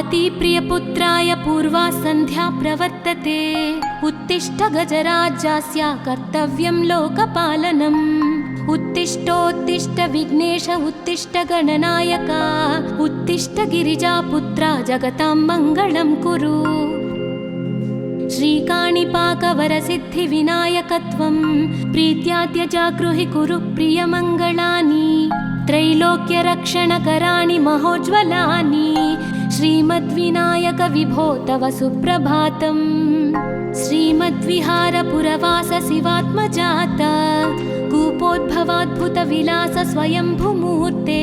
पार्वतीप्रियपुत्राय पूर्वा सन्ध्या प्रवर्तते। उत्तिष्ठ गजराज्यास्य कर्तव्यं लोकपालनम्। उत्तिष्ठोत्तिष्ठ विघ्नेश उत्तिष्ठ गणनायक। उत्तिष्ठ गिरिजापुत्रा जगतां मङ्गलं कुरु। श्रीकाणिपाकवरसिद्धिविनायकत्वं प्रीत्याद्य जागृहि कुरु प्रियमङ्गलानि। त्रैलोक्यरक्षणकराणि महोज्ज्वलानि। श्रीमद्विनायक विभो तव सुप्रभातम्। श्रीमद्विहारपुरवास शिवात्मजात कूपोद्भवाद्भुतविलास स्वयंभूमूर्ते।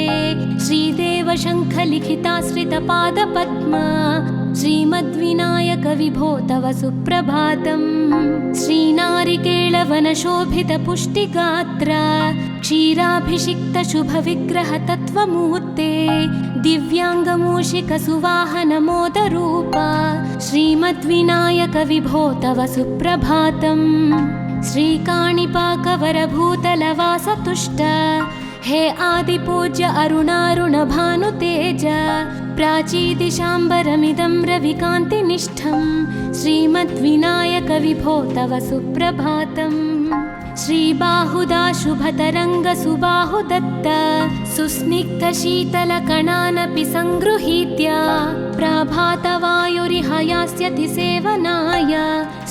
श्रीदेव शङ्खलिखिताश्रितपादपद्म। श्रीमद्विनायक विभो तव सुप्रभातम्। श्रीनारिकेळवनशोभितपुष्टिगात्र क्षीराभिषिक्तशुभविग्रह तत्त्वमूर्ते। दिव्याङ्गमूषिकसुवाहनमोदरूप श्रीमद्विनायक विभो तव सुप्रभातम्। श्रीकाणिपाकवरभूतलवासतुष्ट हे आदिपूज्य अरुणारुणभानुतेज। प्राचीदिशाम्बरमिदं रविकान्तिनिष्ठं श्रीमद्विनायक विभो तव सुप्रभातम्। श्रीबाहुदा शुभतरङ्गसुबाहुदत्त सुस्निग्धशीतलकणानपि सङ्गृहीत्य प्रभातवायुरिहयास्यति सेवनाय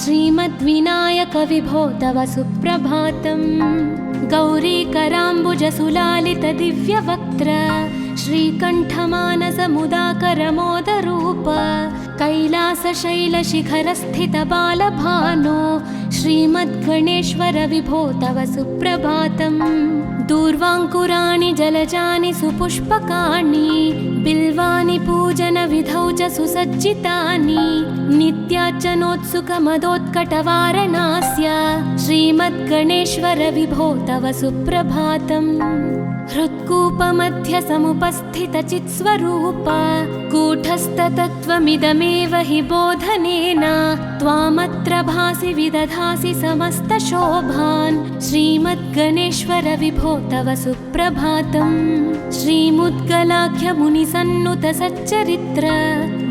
श्रीमद्विनायक विभो तव सुप्रभातम्। गौरीकराम्बुजसुलालितदिव्यवक्त्र श्रीकण्ठमानसमुदाकरमोदरूप कैलासशैलशिखरस्थितबालभानो श्रीमद्गणेश्वर विभो तव सुप्रभातम्। दूर्वाङ्कुराणि जलजानि सुपुष्पकाणि बिल्वानि पूजनविधौ च सुसज्जितानि। नित्यार्चनोत्सुकमदोत्कटवारणास्य श्रीमद्गणेश्वर विभो तव सुप्रभातम्। हृत्कूपमध्य समुपस्थितचित्स्वरूप कूटस्थतत्त्वमिदमेव हि बोधनेन त्वामत्र भासि विदधासि समस्तशोभान् श्रीमद्गणेश्वर विभो तव सुप्रभातम्। श्रीमुद्गलाख्यमुनिसन्नुत सच्चरित्र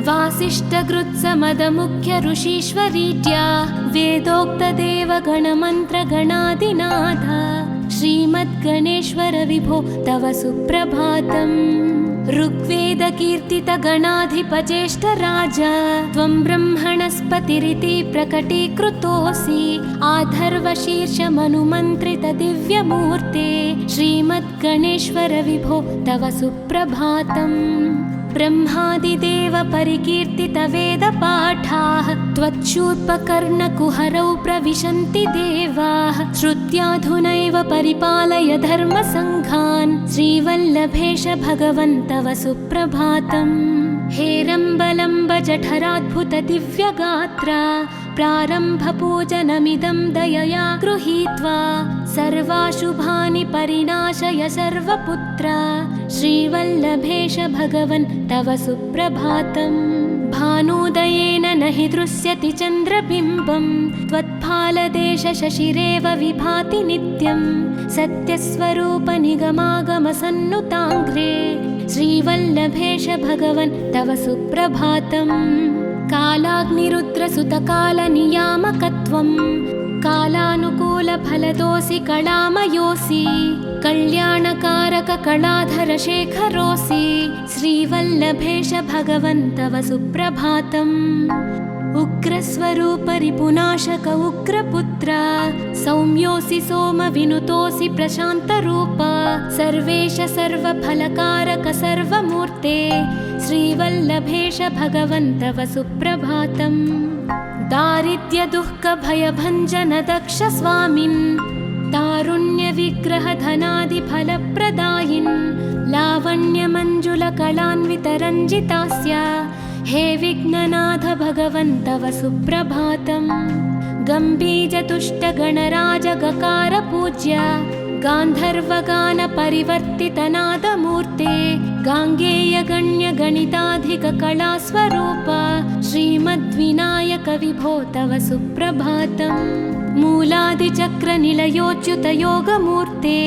वासिष्ठकृत्समदमुख्य ऋषीश्वरीज्या वेदोक्तदेवगणमन्त्रगणादिनाथ श्रीमद्गणेश्वर विभो तव सुप्रभातम्। ऋग्वेदकीर्तितगणाधिपज्येष्ठराज त्वं ब्रह्मणस्पतिरिति प्रकटीकृतोऽसि। आधर्वशीर्षमनुमन्त्रितदिव्यमूर्ते श्रीमद्गणेश्वर विभो तव सुप्रभातम्। ब्रह्मादिदेव परिकीर्तितवेदपाठाः त्वच्छूर्पकर्णकुहरौ प्रविशन्ति देवाः। श्रुत्याधुनैव परिपालय धर्मसङ्घान् श्रीवल्लभेश भगवन् तव सुप्रभातम्। हेरम्बलम्ब जठराद्भुत दिव्यगात्र प्रारम्भपूजनमिदं दयया गृहीत्वा सर्वाशुभानि परिणाशय सर्वपुत्र श्रीवल्लभेश भगवन् तव सुप्रभातम्। भानुदयेन न हि दृश्यति चन्द्रबिम्बं त्वत्फालदेश शशिरेव विभाति नित्यं। सत्यस्वरूप निगमागमसन्नुताङ्घ्रे श्रीवल्लभेश भगवन् तव सुप्रभातम्। कालाग्निरुद्रसुतकालनियामकत्वं कालानुकूलफलदोऽसि कलामयोऽसि। कल्याणकारक कलाधरशेखरोऽसि श्रीवल्लभेश भगवन् तव सुप्रभातम्। उग्रस्वरूप रिपुनाशक उग्रपुत्र सौम्योऽसि सोमविनुतोऽसि प्रशान्तरूप। सर्वेश सर्वफलकारक सर्वमूर्ते श्रीवल्लभेश भगवन् तव सुप्रभातम्। दारिद्र्यदुःखभयभञ्जन दक्ष स्वामिन् तारुण्यविग्रहधनादिफलप्रदायिन् लावण्यमञ्जुलकलान्वितरञ्जितास्य हे विघ्ननाथ भगवन् तव सुप्रभातम्। गम्भीजतुष्टगणराजगकार गान्धर्वगानपरिवर्तितनादमूर्ते गाङ्गेयगण्यगणिताधिककलास्वरूप श्रीमद्विनायक विभो तव सुप्रभातम्। मूलादिचक्रनिलयोच्युतयोगमूर्ते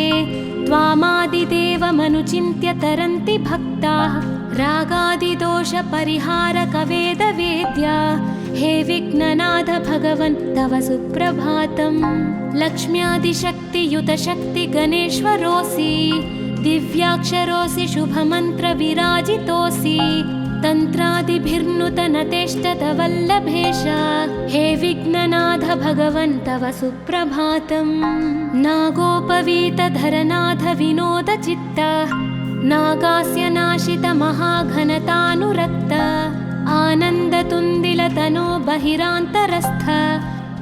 त्वामादिदेवमनुचिन्त्य तरन्ति भक्ताः रागादिदोषपरिहारकवेदवेद्या हे विघ्ननाथ भगवन् तव सुप्रभातम्। लक्ष्म्यादिशक्तियुतशक्तिगणेश्वरोऽसि दिव्याक्षरोऽसि शुभमन्त्रविराजितोऽसि तन्त्रादिभिर्नुतनतेष्टतवल्लभेश हे विघ्ननाथ भगवन् तव सुप्रभातम्। नागोपवीतधरनाथ विनोदचित्त नागास्य नाशितमहाघनतानुरक्त आनन्दतुन्दिलतनो बहिरान्तरस्थ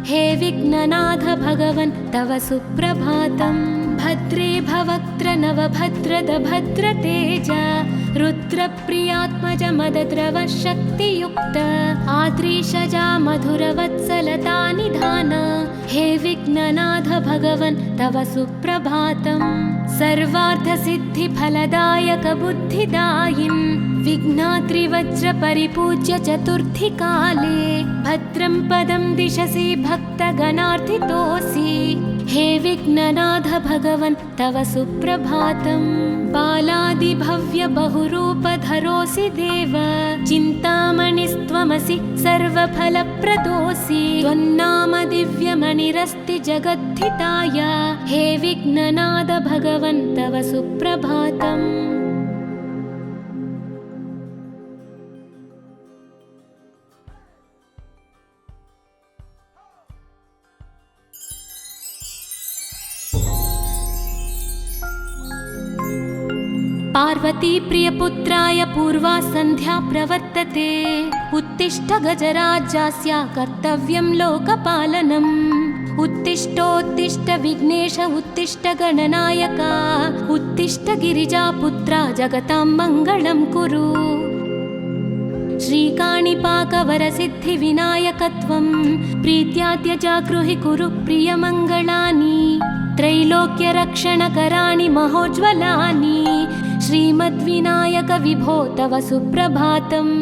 हे विघ्ननाथ भगवन् तव सुप्रभातम्। भद्रे भवक्त्र नवभद्रद भद्रतेज रुद्रप्रियात्मज मदद्रव शक्तियुक्त आद्रीशजा मधुरवत्सलता निधान हे विघ्ननाथ भगवन् तव सुप्रभातम्। सर्वार्थसिद्धिफलदायक बुद्धिदायिन् विघ्नाद्रिवज्रपरिपूज्य चतुर्थी काले भद्रं पदं दिशसि भक्तगणार्थितोऽसि हे विघ्ननाथ भगवन् तव सुप्रभातम्। बालादिभव्य बहुरूपधरोऽसि देव चिन्तामणिस्त्वमसि सर्वफलप्रदोऽसि त्वन्नाम दिव्यमणिरस्ति जगद्धिताय हे विघ्ननाथ भगवन् तव सुप्रभातम्। पार्वती प्रियपुत्राय पूर्वा सन्ध्या प्रवर्तते उत्तिष्ठ गजराज्यास्य कर्तव्यं लोकपालनम्। उत्तिष्ठोत्तिष्ठ विघ्नेश उत्तिष्ठ गणनायक उत्तिष्ठ गिरिजापुत्रा जगतां मङ्गलं कुरु। श्रीकाणिपाकवरसिद्धिविनायकत्वं प्रीत्याद्य जागृहि कुरु प्रियमङ्गलानि त्रैलोक्यरक्षणकराणि महोज्ज्वलानि श्रीमद्विनायक विभो तव सुप्रभातम्।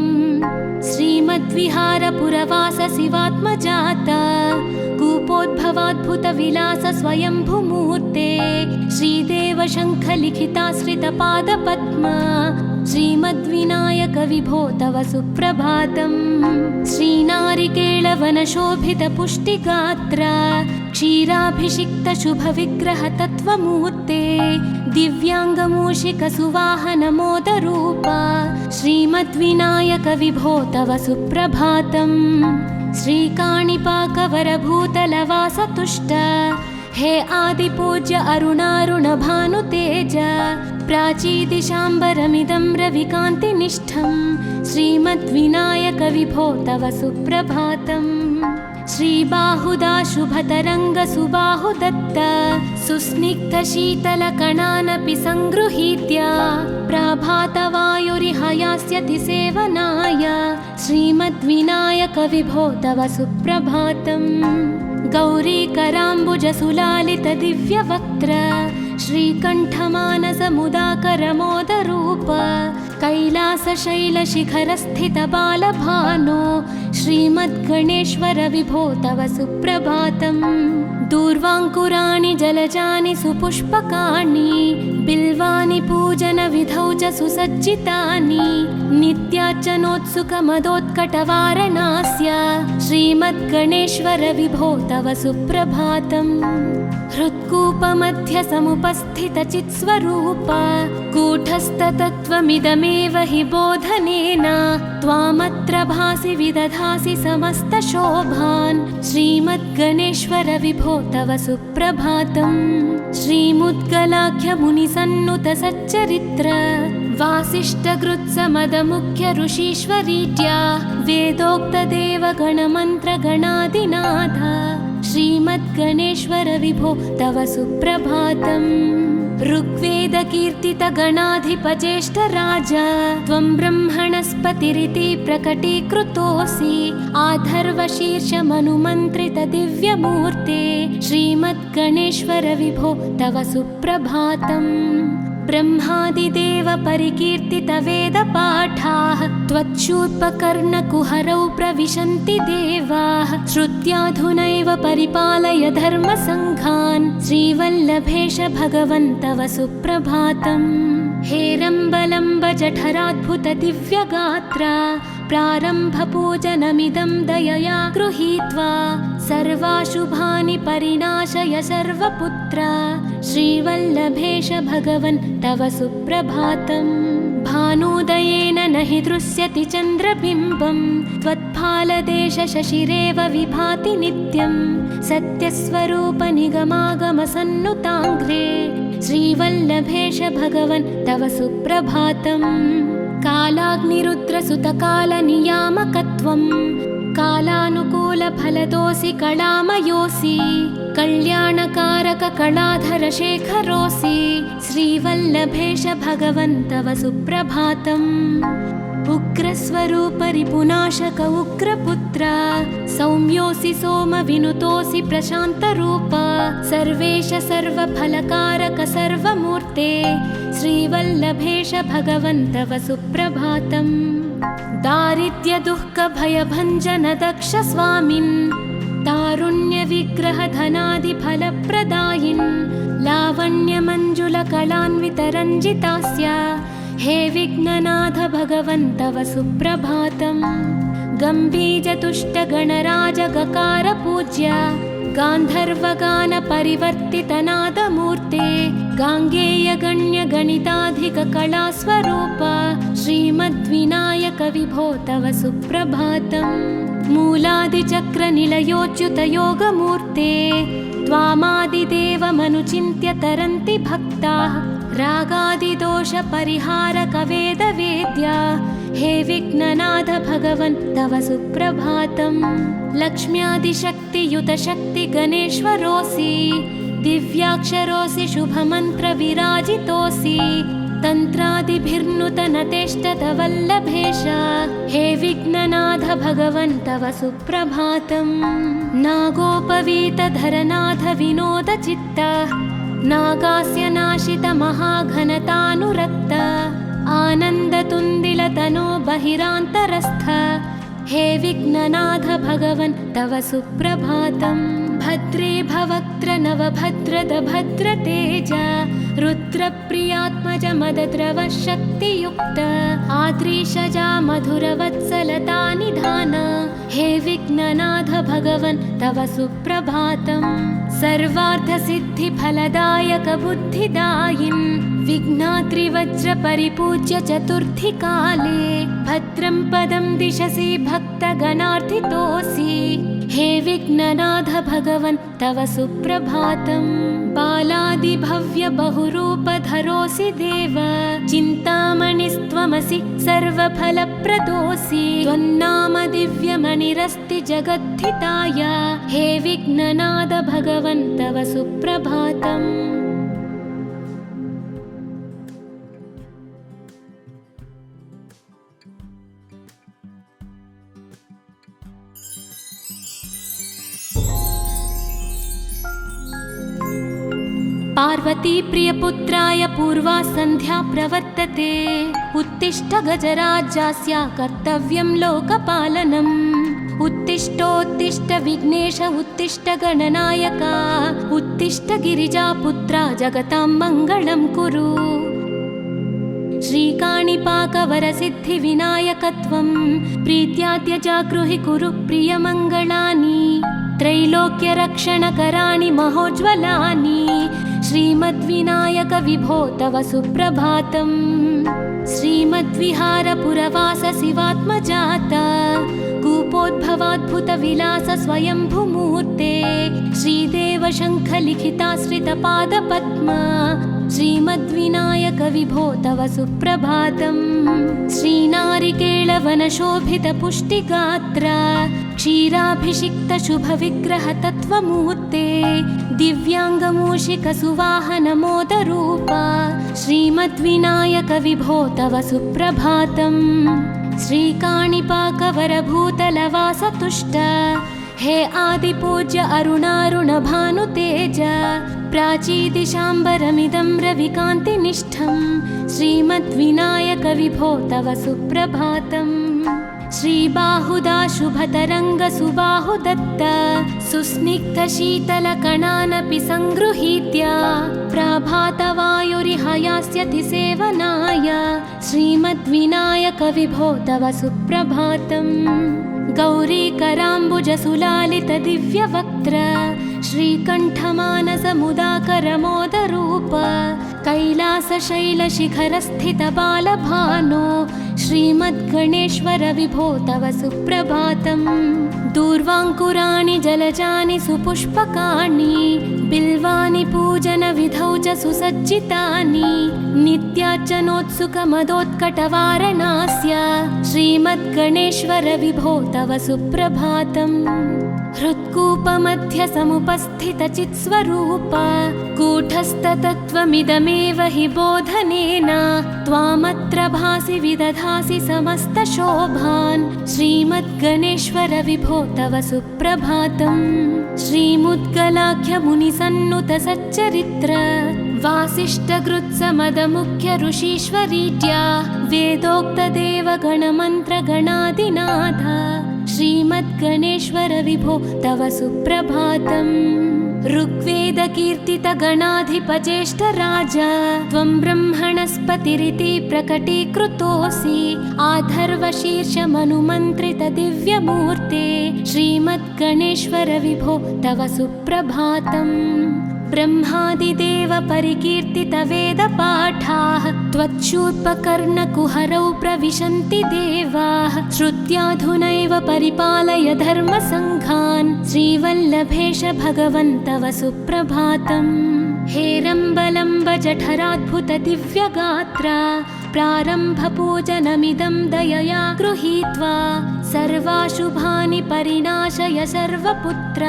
श्रीमद्विहारपुरवास शिवात्मजात कूपोद्भवाद्भुतविलास स्वयंभुमूर्ते श्रीदेव शङ्खलिखिताश्रितपादपद्म श्रीमद्विनायक विभो तव सुप्रभातम्। श्रीनारिकेळवनशोभितपुष्टिगात्र क्षीराभिषिक्तशुभविग्रहतत्त्वमूर्ते दिव्याङ्गमूषिकसुवाहनमोदरूप श्रीमद्विनायक विभो तव सुप्रभातम्। श्रीकाणिपाकवरभूतलवासतुष्ट हे आदिपूज्य अरुणारुणभानुतेज प्राचीदिशाम्बरमिदं रविकान्तिनिष्ठं श्रीमद्विनायक विभो तव सुप्रभातम्। श्रीबाहुदा शुभतरङ्गसुबाहुदत्त सुस्निग्धशीतलकणानपि सङ्गृहीत्य प्राभातवायुरिह यास्यति सेवनाय श्रीमद्विनायक विभो तव सुप्रभातम्। गौरीकराम्बुजसुलालितदिव्यवक्त्र श्रीकण्ठमानसमुदाकरमोदरूप कैलासशैलशिखरस्थितबालभानो श्रीमद्गणेश्वर विभो तव सुप्रभातम्। दूर्वाङ्कुराणि जलजानि सुपुष्पकाणि बिल्वानि पूजनविधौ च सुसज्जितानि नित्यार्चनोत्सुकमदोत्कटवारणास्य श्रीमद्गणेश्वर विभो तव सुप्रभातम्। हृत्कूपमध्यसमुपस्थितचित्स्वरूप कूटस्थतत्त्वमिदमेव हि बोधनेन त्वामत्र भासि विदधासि समस्तशोभान् श्रीमद्गणेश्वर विभो तव सुप्रभातम्। श्रीमुद्गलाख्यमुनिसन्नुतसच्चरित्र वासिष्ठकृत्समदमुख्य ऋषीश्वरीत्या वेदोक्तदेवगणमन्त्रगणादिनाथ श्रीमद्गणेश्वर विभो तव सुप्रभातम्। ऋग्वेदकीर्तितगणाधिपज्येष्ठराज त्वं ब्रह्मणस्पतिरिति प्रकटीकृतोऽसि आधर्वशीर्षमनुमन्त्रितदिव्यमूर्ते श्रीमद्गणेश्वर विभो तव सुप्रभातम्। ब्रह्मादिदेव परिकीर्तितवेदपाठाः त्वच्छूर्पकर्णकुहरौ प्रविशन्ति देवाः श्रुत्याधुनैव परिपालय धर्मसङ्घान् श्रीवल्लभेश भगवन् तव सुप्रभातम्। हेरम्बलम्ब जठराद्भुत दिव्यगात्रा प्रारम्भपूजनमिदं दयया गृहीत्वा सर्वाशुभानि परिणाशय सर्वपुत्रा श्रीवल्लभेश भगवन् तव सुप्रभातम्। भानुदयेन न हि दृश्यति चन्द्रबिम्बं त्वत्फालदेश शशिरेव विभाति नित्यं सत्यस्वरूप निगमागमसन्नुताङ्घ्रे श्रीवल्लभेश भगवन् तव सुप्रभातम्। कालाग्निरुद्रसुतकालनियामकत्वं कालानुकूलफलदोऽसि कलामयोऽसि कल्याणकारक कलाधरशेखरोऽसि श्रीवल्लभेश भगवन् तव सुप्रभातम्। उग्रस्वरूप रिपुनाशक उग्रपुत्र सौम्योऽसि सोमविनुतोऽसि प्रशान्तरूप सर्वेश सर्वफलकारक सर्वमूर्ते श्रीवल्लभेश भगवन् तव सुप्रभातम्। दारिद्र्यदुःखभयभञ्जन दक्ष स्वामिन् तारुण्यविग्रहधनादिफलप्रदायिन् लावण्यमञ्जुलकलान्वितरञ्जितास्य हे विघ्ननाथ भगवन् तव सुप्रभातम्। गम्भीजतुष्टगणराजगकार पूज्य गान्धर्वगानपरिवर्तितनादमूर्ते गाङ्गेयगण्यगणिताधिककलास्वरूप श्रीमद्विनायक विभो तव सुप्रभातम्। मूलादिचक्रनिलयोच्युतयोगमूर्ते त्वामादिदेवमनुचिन्त्य तरन्ति भक्ताः रागादिदोषपरिहारकवेदवेद्या हे विघ्ननाथ भगवन् तव सुप्रभातम्। लक्ष्म्यादिशक्तियुतशक्तिगणेश्वरोऽसि दिव्याक्षरोऽसि शुभमन्त्रविराजितोऽसि तन्त्रादिभिर्नुतनतेष्टतवल्लभेश हे विघ्ननाथ भगवन् तव सुप्रभातम्। नागोपवीतधरनाथ विनोदचित्त नागास्य नाशित महाघनतानुरक्त आनन्दतुन्दिलतनो बहिरान्तरस्थ हे विघ्ननाथ भगवन् तव सुप्रभातम्। भद्रे भवक्त्र नवभद्रद भद्रतेज रुद्रप्रियात्मज मदद्रव शक्तियुक्त आद्रीशजा मधुरवत्सलता निधान हे विघ्ननाथ भगवन् तव सुप्रभातम्। सर्वार्थसिद्धिफलदायक बुद्धिदायिन् विघ्नात्रिवज्रपरिपूज्य चतुर्थी काले भद्रं पदं दिशसि भक्तगणार्थितोऽसि हे विघ्ननाथ भगवन् तव सुप्रभातम्। बालादिभव्य बहुरूपधरोऽसि देव चिन्तामणिस्त्वमसि सर्वफलप्रदोऽसि त्वन्नाम दिव्यमणिरस्ति जगद्धिताय हे विघ्ननाथ भगवन् तव सुप्रभातम्। पार्वती प्रियपुत्राय पूर्वा सन्ध्या प्रवर्तते उत्तिष्ठ गजराज्यस्य कर्तव्यं लोकपालनम्। उत्तिष्ठोत्तिष्ठ विघ्नेश उत्तिष्ठ गणनायक उत्तिष्ठ गिरिजापुत्रा जगतां मङ्गलं कुरु। श्रीकाणिपाकवरसिद्धिविनायकत्वं प्रीत्याद्य जागृहि कुरु प्रियमङ्गलानि त्रैलोक्यरक्षणकराणि महोज्ज्वलानि श्रीमद्विनायक विभो तव सुप्रभातम्। श्रीमद्विहारपुरवास शिवात्मजात कूपोद्भवाद्भुतविलास स्वयंभुमूर्ते श्रीदेव शङ्खलिखिताश्रितपादपद्मा श्रीमद्विनायक विभो तव सुप्रभातम्। श्रीनारिकेळवनशोभितपुष्टिगात्र क्षीराभिषिक्तशुभविग्रहतत्त्वमूर्ते दिव्याङ्गमूषिकसुवाहनमोदरूपा श्रीमद्विनायक विभो तव सुप्रभातम्। श्रीकाणिपाकवरभूतलवासतुष्ट हे आदिपूज्य अरुणारुण भानुतेज प्राचीदिशाम्बरमिदं रविकान्तिनिष्ठं श्रीमद्विनायक विभो तव सुप्रभातम्। श्रीबाहुदा शुभतरङ्ग सुबाहुदत्त सुस्निग्धशीतलकणानपि सङ्गृहीत्य प्रभातवायुरिह यास्यति सेवनाय श्रीमद्विनायक विभो तव सुप्रभातम्। गौरीकराम्बुजसुलालित दिव्यवक्त्र श्रीकण्ठमानसमुदाकरमोदरूप कैलासशैलशिखरस्थित बालभानो श्रीमद्गणेश्वर विभो तव सुप्रभातम्। दूर्वाङ्कुराणि जलजानि सुपुष्पकाणि बिल्वानि पूजनविधौ च सुसज्जितानि नित्यार्चनोत्सुकमदोत्कटवारणास्य श्रीमद्गणेश्वर विभो तव सुप्रभातम्। हृत्कूपमध्य समुपस्थितचित्स्वरूप कूटस्थतत्त्वमिदमेव हि बोधनेन त्वामत्र भासि विदधासि समस्तशोभान् श्रीमद्गणेश्वर विभो तव सुप्रभातम्। श्रीमुद्गलाख्यमुनिसन्नुत सच्चरित्र वासिष्ठगृत्समदमुख्य ऋषीश्वरीड्या वेदोक्तदेवगणमन्त्रगणादिनाथ श्रीमद्गणेश्वर विभो तव सुप्रभातम्। ऋग्वेदकीर्तितगणाधिपज्येष्ठराज त्वं ब्रह्मणस्पतिरिति प्रकटीकृतोऽसि आधर्वशीर्षमनुमन्त्रित दिव्यमूर्ते श्रीमद्गणेश्वर विभो तव सुप्रभातम्। ब्रह्मादिदेव परिकीर्तित वेदपाठाः त्वच्छूर्पकर्णकुहरौ प्रविशन्ति देवाः श्रुत्याधुनैव परिपालय धर्मसङ्घान् श्रीवल्लभेश भगवन् तव सुप्रभातम्। हेरम्बलम्ब जठराद्भुत दिव्यगात्रा प्रारम्भपूजनमिदं दयया गृहीत्वा सर्वाशुभानि परिनाशय सर्वपुत्र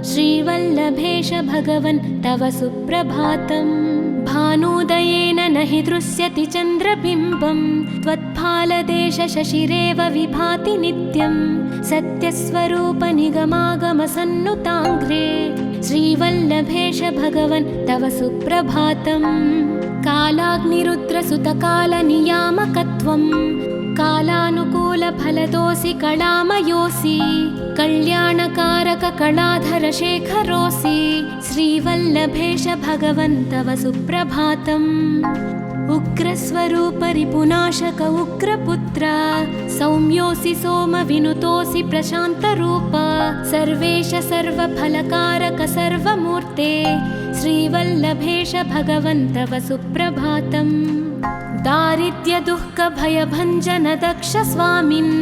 श्रीवल्लभेश भगवन् तव सुप्रभातम्। भानुदयेन न हि दृश्यति चन्द्रबिम्बं त्वत्फालदेश शशिरेव विभाति नित्यं सत्यस्वरूप निगमागमसन्नुताङ्घ्रे श्रीवल्लभेश भगवन् तव सुप्रभातम्। कालाग्निरुद्रसुतकालनियामकत्वं कालानुकूलफलदोऽसि कलामयोऽसि कल्याणकारक कलाधर शेखरोऽसि श्रीवल्लभेश भगवन् तव सुप्रभातम्। उग्रस्वरूप रिपुनाशक उग्रपुत्र सौम्योऽसि सोमविनुतोऽसि प्रशान्तरूप सर्वेश सर्वफलकारक सर्वमूर्ते श्रीवल्लभेश भगवन् तव सुप्रभातम्। दारिद्र्यदुःखभयभञ्जन दक्ष स्वामिन्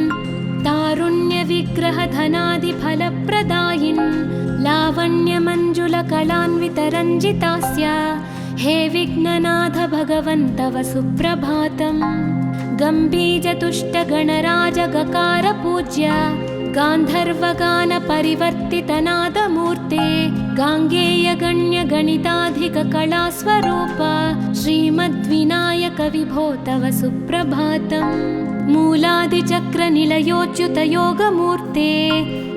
तारुण्यविग्रह धनादिफलप्रदायिन् लावण्यमञ्जुलकलान्वितरञ्जितास्य हे विघ्ननाथ भगवन् तव सुप्रभातम्। गम्भीजतुष्टगणराजगकार गान्धर्वगानपरिवर्तितनादमूर्ते गाङ्गेयगण्यगणिताधिककलास्वरूप श्रीमद्विनायक विभो तव सुप्रभातम्। मूलादिचक्रनिलयोच्युतयोगमूर्ते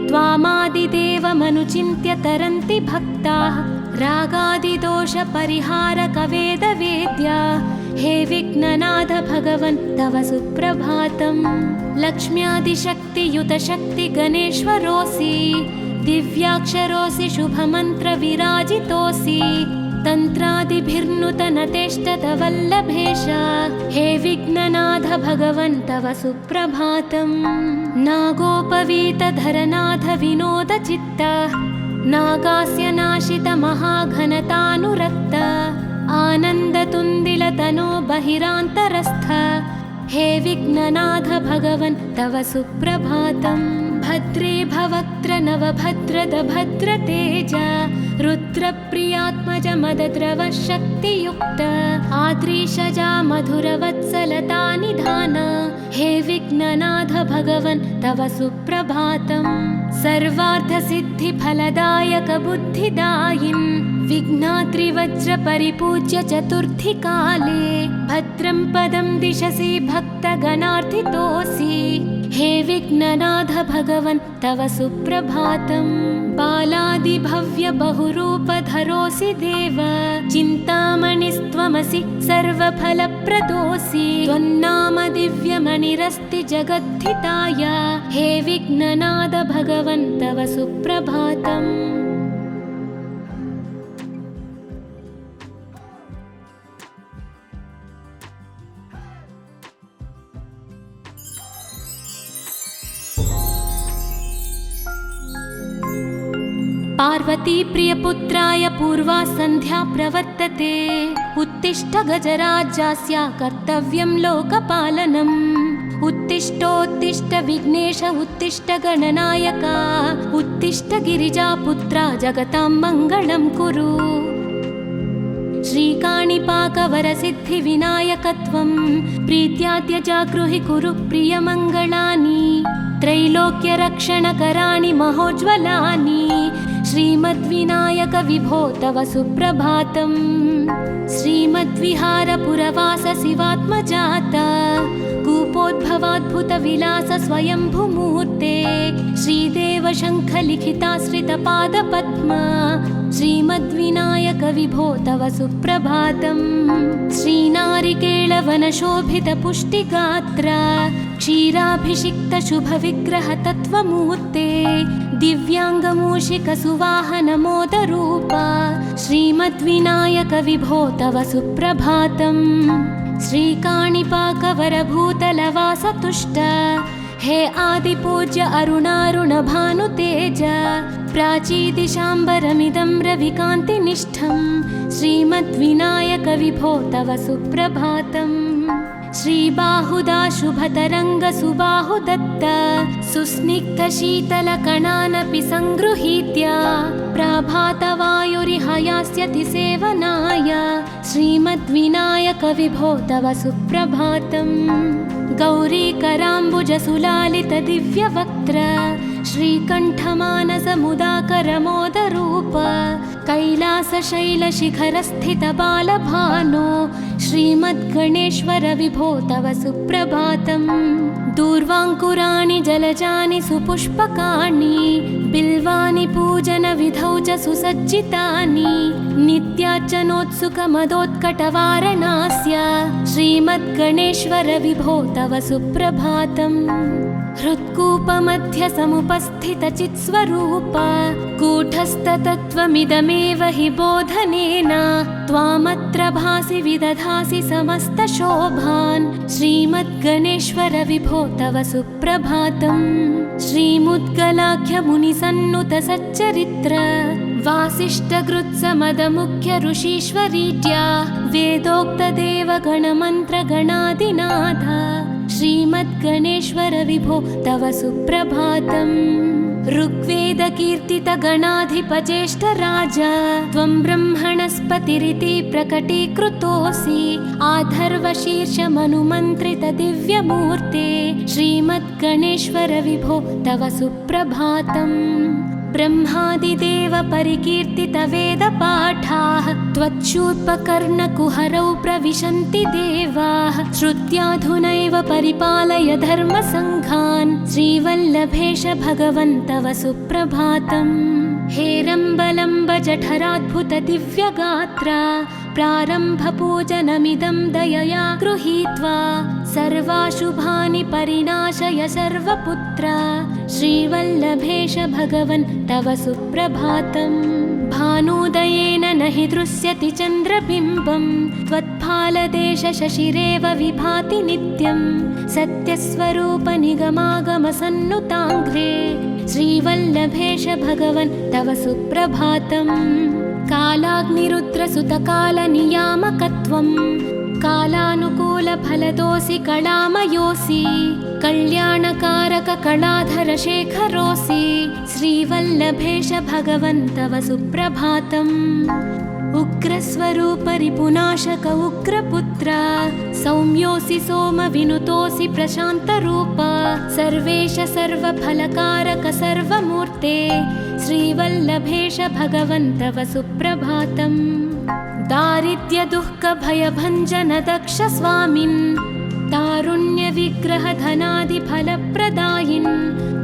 त्वामादिदेवमनुचिन्त्य तरन्ति भक्ताः रागादिदोषपरिहारकवेदवेद्या हे विघ्ननाथ भगवन् तव सुप्रभातम्। लक्ष्म्यादिशक्तियुतशक्तिगणेश्वरोऽसि दिव्याक्षरोऽसि शुभमन्त्रविराजितोऽसि तन्त्रादिभिर्नुतनतेष्टतवल्लभेश हे विघ्ननाथ भगवन् तव सुप्रभातम्। नागोपवीतधरनाथ विनोदचित्त नागास्य नाशित महाघनतानुरक्त आनन्दतुन्दिलतनो बहिरान्तरस्थ हे विघ्ननाथ भगवन् तव सुप्रभातम्। भद्रे भवक्त्र नवभद्रद भद्रतेज रुद्रप्रियात्मज मदद्रव शक्तियुक्त आद्रीशजा मधुरवत्सलता निधान हे विघ्ननाथ भगवन् तव सुप्रभातम्। सर्वार्थसिद्धिफलदायक बुद्धिदायिन् विघ्नात्रिवज्रपरिपूज्य चतुर्थी काले भद्रं पदं दिशसि भक्तगणार्थितोऽसि हे विघ्ननाथ भगवन् तव सुप्रभातम्। बालादिभव्य बहुरूपधरोऽसि देव, चिन्तामणिस्त्वमसि सर्वफलप्रदोऽसि। त्वन्नाम दिव्यमणिरस्ति जगद्धिताय, हे विघ्ननाथ भगवन् तव सुप्रभातम्। पार्वती प्रियपुत्राय पूर्वा सन्ध्या प्रवर्तते। उत्तिष्ठ गजराज्यस्य कर्तव्यं लोकपालनम्। उत्तिष्ठोत्तिष्ठ विघ्नेश उत्तिष्ठ गणनायक, उत्तिष्ठ गिरिजापुत्रा जगतां मङ्गलं कुरु। श्रीकाणिपाकवरसिद्धिविनायकत्वं प्रीत्याद्य जागृहि कुरु प्रियमङ्गलानि। त्रैलोक्यरक्षणकराणि महोज्ज्वलानि, श्रीमद्विनायक विभो तव सुप्रभातम्। श्रीमद्विहारपुरवास शिवात्मजात, कूपोद्भवाद्भुतविलास स्वयंभुमूर्ते। श्रीदेव शङ्खलिखिताश्रितपादपद्मा, श्रीमद्विनायक विभो तव सुप्रभातम्। श्रीनारिकेळवनशोभितपुष्टिगात्र, क्षीराभिषिक्तशुभविग्रह तत्त्वमूर्ते। दिव्याङ्गमूषिकसुवाहनमोदरूप, श्रीमद्विनायक विभो तव सुप्रभातम्। श्रीकाणिपाकवरभूतलवासतुष्ट, हे आदिपूज्य अरुणारुणभानुतेज। प्राचीदिशाम्बरमिदं रविकान्तिनिष्ठं, श्रीमद्विनायक विभो तव सुप्रभातम्। श्रीबाहुदा शुभतरङ्गसुबाहुदत्त, सुस्निग्धशीतलकणानपि सङ्गृहीत्य। प्रभातवायुरिहायास्यति सेवनाय, श्रीमद्विनायक विभो तव सुप्रभातम्। गौरीकराम्बुजसुलालितदिव्यवक्त्र, श्रीकण्ठमानसमुदाकरमोदरूप। कैलासशैलशिखरस्थितबालभानो, श्रीमद्गणेश्वर विभो तव सुप्रभातम्। दूर्वाङ्कुराणि जलजानि सुपुष्पकाणि, बिल्वानि पूजनविधौ च सुसज्जितानि। नित्यार्चनोत्सुकमदोत्कटवारणास्य, श्रीमद्गणेश्वर विभो तव सुप्रभातम्। हृत्कूपमध्यसमुपस्थितचित्स्वरूप, कूटस्थतत्त्वमिदमेव हि बोधनेन। त्वामत्र भासि विदधासि समस्तशोभान्, श्रीमद्गणेश्वर विभो तव सुप्रभातम्। श्रीमुद्गलाख्यमुनिसन्नुत सच्चरित्र, वासिष्ठकृत्समदमुख्य ऋषीश्वरीत्या। वेदोक्तदेवगणमन्त्रगणादिनाथ, श्रीमद्गणेश्वर विभो तव सुप्रभातम्। ऋग्वेदकीर्तितगणाधिपज्येष्ठराज, त्वं ब्रह्मणस्पतिरिति प्रकटीकृतोऽसि। आधर्वशीर्षमनुमन्त्रितदिव्यमूर्ते, श्रीमद्गणेश्वर विभो तव सुप्रभातम्। ब्रह्मादिदेव परिकीर्तितवेदपाठाः, त्वच्छूर्पकर्णकुहरौ प्रविशन्ति देवाः। श्रुत्याधुनैव परिपालय धर्मसङ्घान्, श्रीवल्लभेश भगवन् तव सुप्रभातम्। हेरम्बलम्ब जठराद्भुत दिव्यगात्र, प्रारम्भपूजनमिदं दयया गृहीत्वा। सर्वाशुभानि परिनाशय सर्वपुत्र, श्रीवल्लभेश भगवन् तव सुप्रभातम्। भानुदयेन न हि दृश्यति चन्द्रबिम्बं, त्वत्फालदेश शशिरेव विभाति नित्यं। सत्यस्वरूप निगमागमसन्नुताङ्घ्रे, श्रीवल्लभेश भगवन् तव सुप्रभातम्। कालाग्निरुद्रसुतकालनियामकत्वं, कालानुकूलफलदोऽसि कलामयोऽसि। कल्याणकारक कलाधर शेखरोऽसि, श्रीवल्लभेश भगवन् तव सुप्रभातम्। उग्रस्वरूप रिपुनाशक उग्रपुत्र, सौम्योऽसि सोमविनुतोऽसि प्रशान्तरूप। सर्वेश सर्वफलकारक सर्वमूर्ते, श्रीवल्लभेश भगवन् तव सुप्रभातम्। दारिद्र्यदुःखभयभञ्जन दक्ष स्वामिन्, तारुण्यविग्रहधनादिफलप्रदायिन्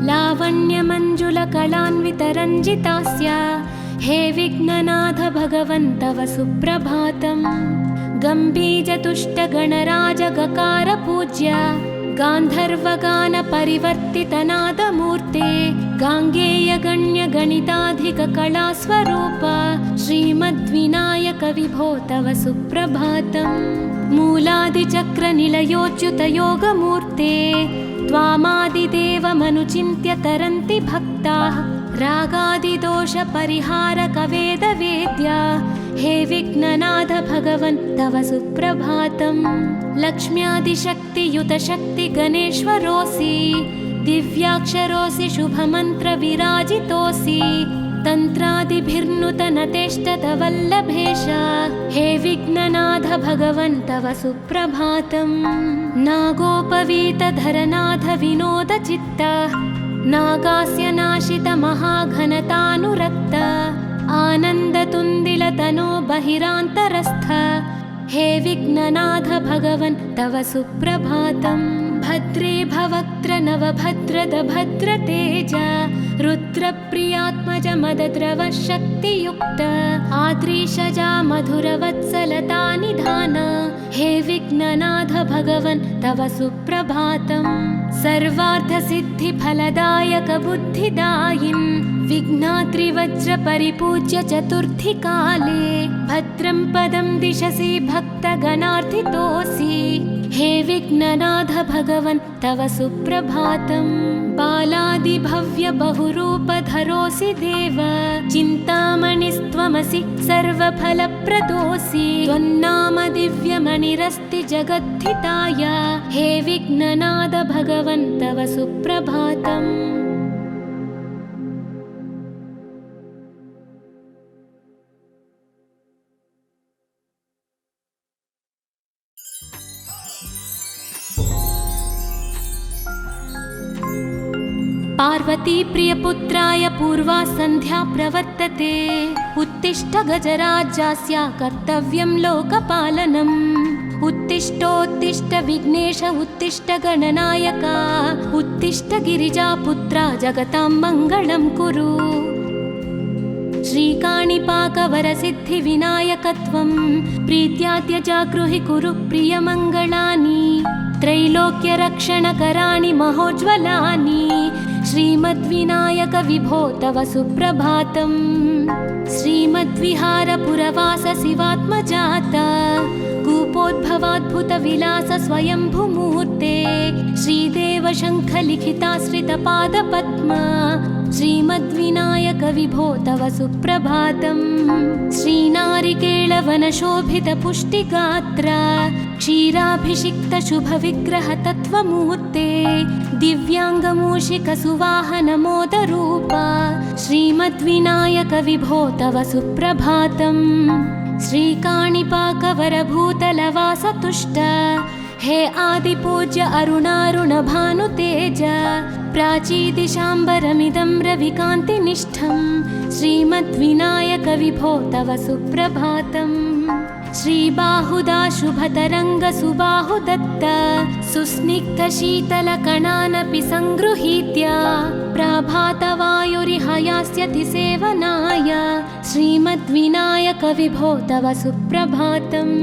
लावण्यमञ्जुलकलान्वितरञ्जितास्य हे विघ्ननाथ भगवन् तव सुप्रभातम्। गम्भीजतुष्टगणराजगकारपूज्य गान्धर्वगानपरिवर्तितनादमूर्ते गाङ्गेयगण्यगणिताधिककलास्वरूप श्रीमद्विनायक विभो तव सुप्रभातम्। मूलादिचक्रनिलयोच्युतयोगमूर्ते त्वामादिदेवमनुचिन्त्य तरन्ति भक्ताः रागादिदोषपरिहारकवेदवेद्या हे विघ्ननाथ भगवन् तव सुप्रभातम्। लक्ष्म्यादिशक्तियुतशक्तिगणेश्वरोऽसि दिव्याक्षरोऽसि शुभमन्त्रविराजितोऽसि तन्त्रादिभिर्नुतनतेष्टतवल्लभेश हे विघ्ननाथ भगवन् तव सुप्रभातम्। नागोपवीतधरनाथ विनोदचित्त नागास्य नाशित महाघनतानुरक्त आनन्दतुन्दिलतनो बहिरान्तरस्थ हे विघ्ननाथ भगवन् तव सुप्रभातम्। भद्रे भवक्त्र नवभद्रद भद्रतेज रुद्रप्रियात्मज मदद्रव शक्तियुक्त आद्रीशजा मधुरवत्सलता निधान हे विघ्ननाथ भगवन् तव सुप्रभातम्। सर्वार्थसिद्धिफलदायक बुद्धिदायिन् विघ्नात्रिवज्रपरिपूज्य चतुर्थीकाले भद्रं पदं दिशसि भक्तगणार्थितोऽसि हे विघ्ननाथ भगवन् तव सुप्रभातम्। बालादिभव्य बहुरूपधरोऽसि देव चिन्तामणिस्त्वमसि सर्वफलप्रदोऽसि त्वन्नाम दिव्यमणिरस्ति जगद्धिताय हे विघ्ननाथ भगवन् तव सुप्रभातम्। पार्वती प्रियपुत्राय पूर्वा सन्ध्या प्रवर्तते उत्तिष्ठ गजराज्यास्य कर्तव्यं लोकपालनम्। उत्तिष्ठोत्तिष्ठ विघ्नेश उत्तिष्ठ गणनायक उत्तिष्ठ गिरिजापुत्रा जगतां मङ्गलं कुरु। श्रीकाणिपाकवरसिद्धिविनायकत्वं प्रीत्यात्यजागृहि कुरु प्रियमङ्गलानि त्रैलोक्यरक्षणकराणि महोज्ज्वलानि श्रीमद्विनायक विभो तव सुप्रभातम्। श्रीमद्विहारपुरवास शिवात्मजात कूपोद्भवाद्भुतविलास स्वयंभुमूर्ते श्रीदेव शङ्खलिखिताश्रितपादपद्मा श्रीमद्विनायक विभो तव सुप्रभातम्। श्रीनारिकेळवनशोभितपुष्टिगात्र क्षीराभिषिक्तशुभविग्रहतत्त्वमूर्ते दिव्याङ्गमूषिकसुवाहनमोदरूप श्रीमद्विनायक विभो तव सुप्रभातम्। श्रीकाणिपाकवरभूतलवासतुष्ट हे आदिपूज्य अरुणारुणभानुतेज प्राचीदिशाम्बरमिदं रविकान्तिनिष्ठं श्रीमद्विनायक विभो तव सुप्रभातम्। श्रीबाहुदा शुभतरङ्गसुबाहुदत्त सुस्निग्धशीतलकणानपि सङ्गृहीत्य प्राभातवायुरिह यास्यति सेवनाय श्रीमद्विनायक विभो तव सुप्रभातम्।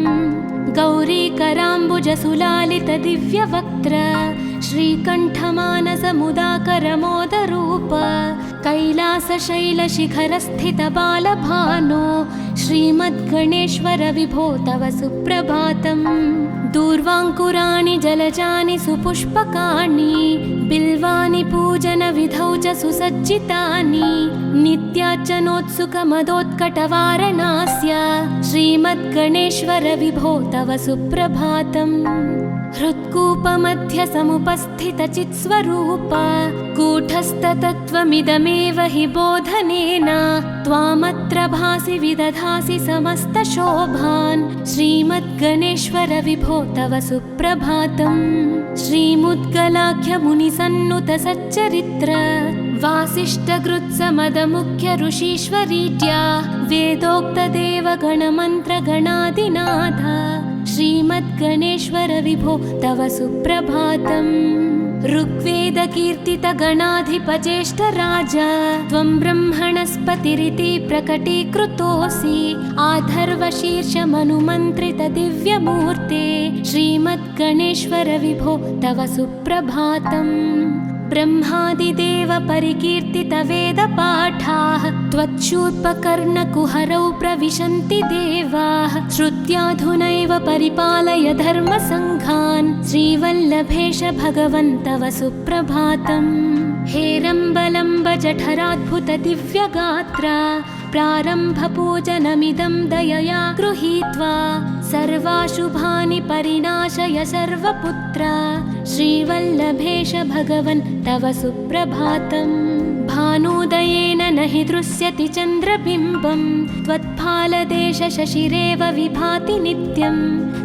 गौरीकराम्बुजसुलालितदिव्यवक्त्र श्रीकण्ठमानसमुदाकरमोदरूप कैलासशैलशिखरस्थितबालभानो श्रीमद्गणेश्वर विभो तव सुप्रभातम्। दूर्वाङ्कुराणि जलजानि सुपुष्पकाणि बिल्वानि पूजनविधौ च सुसज्जितानि नित्यार्चनोत्सुकमदोत्कटवारणास्य श्रीमद्गणेश्वर विभो तव सुप्रभातम्। हृत्कूपमध्यसमुपस्थितचित्स्वरूप कूटस्थतत्त्वमिदमेव हि बोधनेन त्वामत्र भासि विदधासि समस्तशोभान् श्रीमद्गणेश्वर विभो तव सुप्रभातम्। श्रीमुद्गलाख्यमुनिसन्नुतसच्चरित्र वासिष्ठगृत्समदमुख्य ऋषीश्वरीड्या वेदोक्तदेवगणमन्त्रगणादिनाथ श्रीमद्गणेश्वर विभो तव सुप्रभातम्। ऋग्वेदकीर्तितगणाधिपज्येष्ठराजा त्वं ब्रह्मणस्पतिरिति प्रकटीकृतोऽसि। आधर्वशीर्षमनुमन्त्रितदिव्यमूर्ते श्रीमद्गणेश्वर विभो तव सुप्रभातम्। ब्रह्मादिदेव परिकीर्तितवेदपाठाः त्वच्छूर्पकर्णकुहरौ प्रविशन्ति देवाः। श्रुत्याधुनैव परिपालय धर्मसङ्घान् श्रीवल्लभेश भगवन् तव सुप्रभातम्। हेरम्बलम्ब जठराद्भुतदिव्यगात्रा प्रारम्भपूजनमिदं दयया गृहीत्वा सर्वाशुभानि परिनाशय सर्वपुत्रा श्रीवल्लभेश भगवन् तव सुप्रभातम्। भानुदयेन न हि दृश्यति चन्द्रबिम्बं त्वत्फालदेशशशिरेव विभाति नित्यं।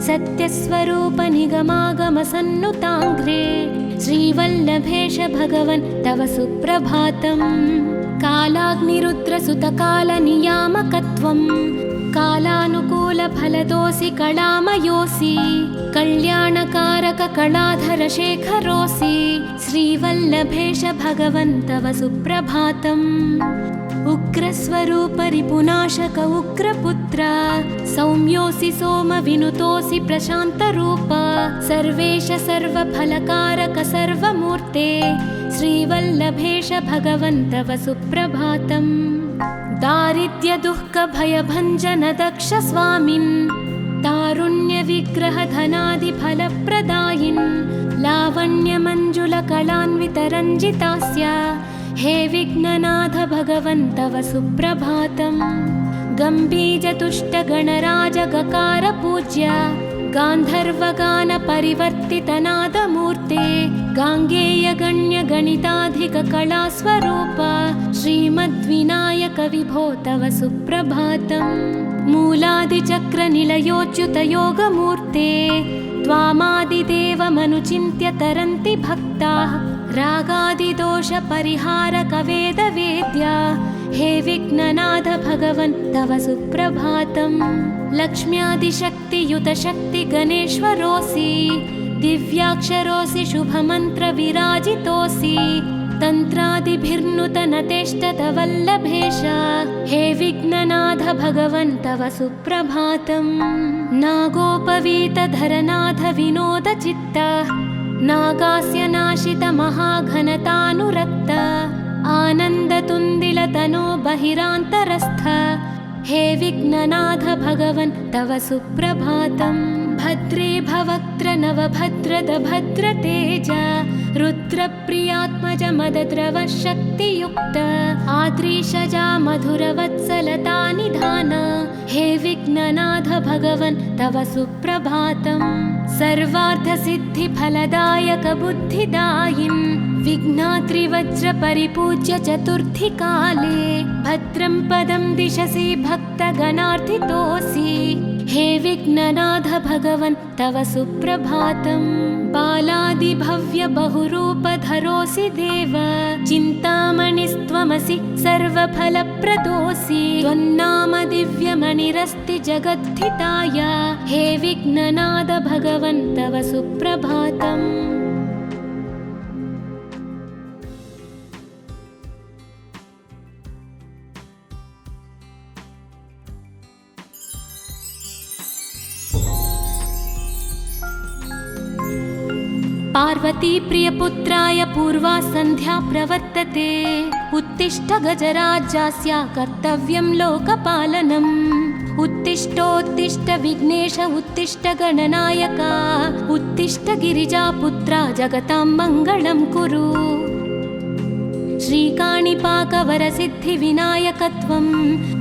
सत्यस्वरूपनिगमागमसन्नुताङ्घ्रे श्रीवल्लभेश भगवन् तव सुप्रभातम्। कालाग्निरुद्रसुतकालनियामकत्वं कालानुकूलफलदोऽसि कलामयोऽसि। कल्याणकारककलाधरशेखरोऽसि श्रीवल्लभेश भगवन् तव सुप्रभातम्। उग्रस्वरूपरिपुनाशक उग्रपुत्र सौम्योऽसि सोमविनुतोऽसि प्रशान्तरूप। सर्वेश सर्वफलकारक सर्वमूर्ते श्रीवल्लभेश भगवन् तव सुप्रभातम्। दारिद्र्यदुःखभयभञ्जन दक्ष स्वामिन् तारुण्यविग्रहधनादिफलप्रदायिन् लावण्यमञ्जुलकलान्वितरञ्जितास्य हे विघ्ननाथ भगवन् तव सुप्रभातम्। गम्भीजतुष्टगणराजगकार पूज्य गान्धर्वगानपरिवर्तितनादमूर्ते गाङ्गेयगण्यगणिताधिककलास्वरूप श्रीमद्विनायक विभो तव सुप्रभातम्। मूलादिचक्रनिलयोच्युतयोगमूर्ते त्वामादिदेवमनुचिन्त्य तरन्ति भक्ताः। रागादिदोषपरिहारकवेदवेद्या हे विघ्ननाथ भगवन् तव सुप्रभातम्। लक्ष्म्यादिशक्तियुतशक्तिगणेश्वरोऽसि दिव्याक्षरोऽसि शुभमन्त्रविराजितोऽसि। तन्त्रादिभिर्नुतनतेष्टतवल्लभेश हे विघ्ननाथ भगवन् तव सुप्रभातम्। नागोपवीतधरनाथ विनोदचित्त नागास्य नाशित महाघनतानुरक्त आनन्दतुन्दिलतनो बहिरान्तरस्थ हे विघ्ननाथ भगवन् तव सुप्रभातम्। भद्रे भवक्त्र नवभद्रद भद्रतेज रुद्रप्रियात्मज मदद्रव शक्तियुक्त आद्रीशजा मधुरवत्सलता निधान हे विघ्ननाथ भगवन् तव सुप्रभातम्। सर्वार्थसिद्धिफलदायक बुद्धिदायिन् विघ्नात्रिवज्रपरिपूज्य चतुर्थीकाले भद्रं पदं दिशसि भक्तगणार्थितोऽसि हे विघ्ननाथ भगवन् तव सुप्रभातम्। बालादिभव्य बहुरूपधरोऽसि देव चिन्तामणिस्त्वमसि सर्वफलप्रदोऽसि। त्वन्नाम दिव्यमणिरस्ति जगद्धिताय हे विघ्ननाथ भगवन् तव सुप्रभातम्। पार्वती प्रियपुत्राय पूर्वा सन्ध्या प्रवर्तते उत्तिष्ठ गजराज्यस्य कर्तव्यं लोकपालनम्। उत्तिष्ठोत्तिष्ठ विघ्नेश उत्तिष्ठ गणनायक उत्तिष्ठ गिरिजापुत्रा जगतां मङ्गलं कुरु। श्रीकाणिपाकवरसिद्धिविनायकत्वं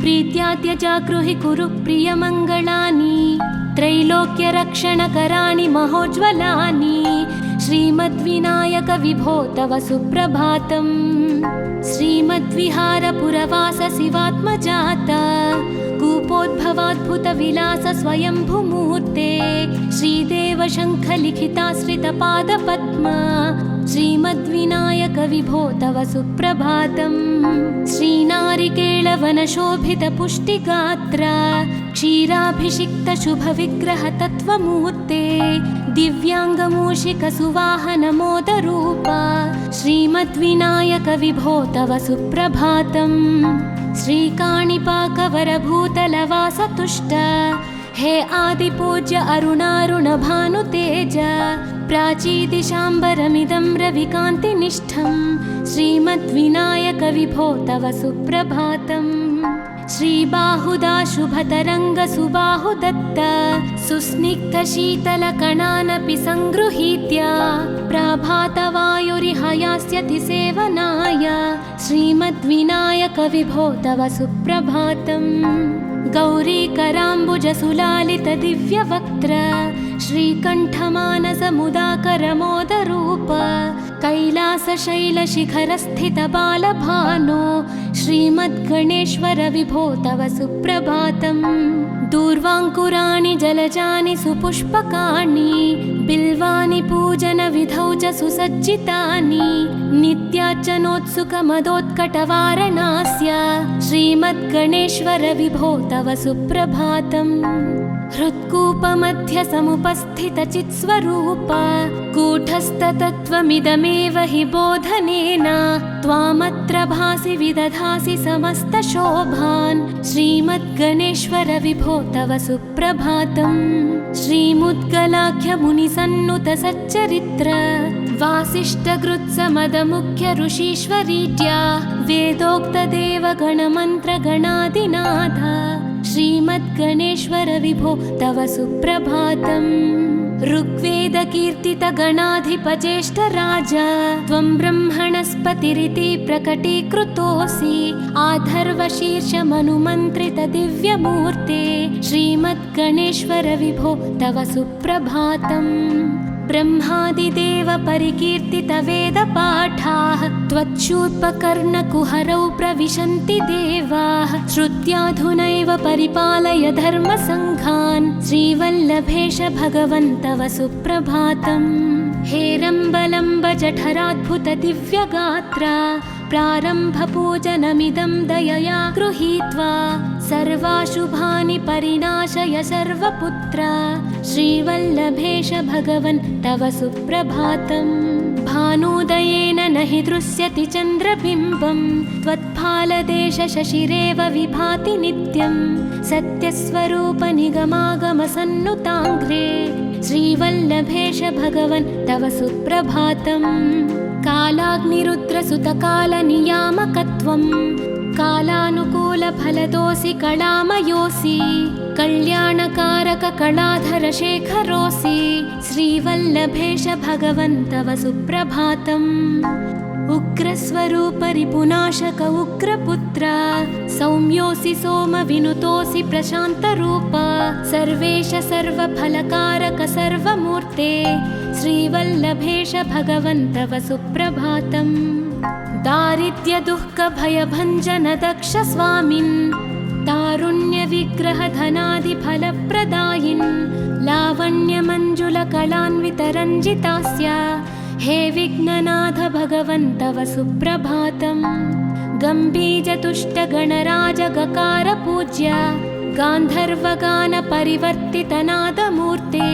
प्रीत्याद्य जागृहि कुरु प्रियमङ्गलानि। त्रैलोक्यरक्षणकराणि महोज्ज्वलानि श्रीमद्विनायक विभो तव सुप्रभातम्। श्रीमद्विहारपुरवास शिवात्मजात कूपोद्भवाद्भुतविलास स्वयंभुमूर्ते श्रीदेव शङ्खलिखिताश्रितपादपद्म श्रीमद्विनायक विभो तव सुप्रभातम्। श्रीनारिकेळ नीलवनशोभितपुष्टिगात्र क्षीराभिषिक्तशुभविग्रहतत्त्वमूर्ते दिव्याङ्गमूषिकसुवाहनमोदरूपा श्रीमद्विनायक विभो तव सुप्रभातम्। श्रीकाणिपाकवरभूतलवासतुष्ट हे आदिपूज्य अरुणारुणभानुतेज प्राचीदिशाम्बरमिदं रविकान्तिनिष्ठं श्रीमद्विनायक विभो तव सुप्रभातम्। श्रीबाहुदा शुभतरङ्गसुबाहुदत्त सुस्निग्धशीतलकणानपि सङ्गृहीत्य प्रभातवायुरिहयास्यति सेवनाय श्रीमद्विनायक विभो तव सुप्रभातम्। गौरीकराम्बुजसुलालितदिव्यवक्त्र श्रीकण्ठमानसमुदाकरमोदरूप कैलासशैलशिखरस्थितबालभानो श्रीमद्गणेश्वर विभो तव सुप्रभातम्। दूर्वाङ्कुराणि जलजानि सुपुष्पकाणि बिल्वानि पूजनविधौ च सुसज्जितानि नित्यार्चनोत्सुकमदोत्कटवारणास्य श्रीमद्गणेश्वर विभो तव सुप्रभातम्। हृत्कूपमध्यसमुपस्थितचित्स्वरूप कूटस्थतत्त्वमिदमेव हि बोधनेन त्वामत्र भासि विदधासि समस्तशोभान् श्रीमद्गणेश्वर विभो तव सुप्रभातम्। श्रीमुद्गलाख्यमुनिसन्नुतसच्चरित्र वासिष्ठकृत्समदमुख्य ऋषीश्वरीत्या वेदोक्तदेवगणमन्त्रगणादिनाथ श्रीमद्गणेश्वर विभो तव सुप्रभातम्। ऋग्वेदकीर्तितगणाधिपज्येष्ठराज त्वं ब्रह्मणस्पतिरिति प्रकटीकृतोऽसि आधर्वशीर्षमनुमन्त्रितदिव्यमूर्ते श्रीमद्गणेश्वर विभो तव सुप्रभातम्। ब्रह्मादिदेव परिकीर्तितवेदपाठाः त्वच्छूर्पकर्णकुहरौ प्रविशन्ति देवाः श्रुत्याधुनैव परिपालय धर्मसङ्घान् श्रीवल्लभेश भगवन् तव सुप्रभातम्। हेरम्बलम्ब जठराद्भुत दिव्यगात्र प्रारम्भपूजनमिदं दयया गृहीत्वा सर्वाशुभानि परिनाशय सर्वपुत्र श्रीवल्लभेश भगवन् तव सुप्रभातम्। भानुदयेन न हि दृश्यति चन्द्रबिम्बं त्वत्फालदेशशशिरेव विभाति नित्यं सत्यस्वरूप निगमागमसन्नुताङ्घ्रे श्रीवल्लभेश भगवन् तव सुप्रभातम्। कालाग्निरुद्रसुतकालनियामकत्वं कालानुकूलफलदोऽसि कलामयोऽसि कल्याणकारककलाधरशेखरोऽसि श्रीवल्लभेश भगवन् तव सुप्रभातम्। उग्रस्वरूपरिपुनाशक उग्रपुत्र सौम्योऽसि सोमविनुतोऽसि प्रशान्तरूप सर्वेश सर्वफलकारक सर्वमूर्ते श्रीवल्लभेश भगवन् तव सुप्रभातम्। दारिद्र्यदुःखभयभञ्जन दक्ष स्वामिन् तारुण्यविग्रहधनादिफलप्रदायिन् लावण्यमञ्जुलकलान्वितरञ्जितास्य हे विघ्ननाथ भगवन् तव सुप्रभातम्। गम्भीजतुष्टगणराजगकार पूज्य गान्धर्वगानपरिवर्तितनादमूर्ते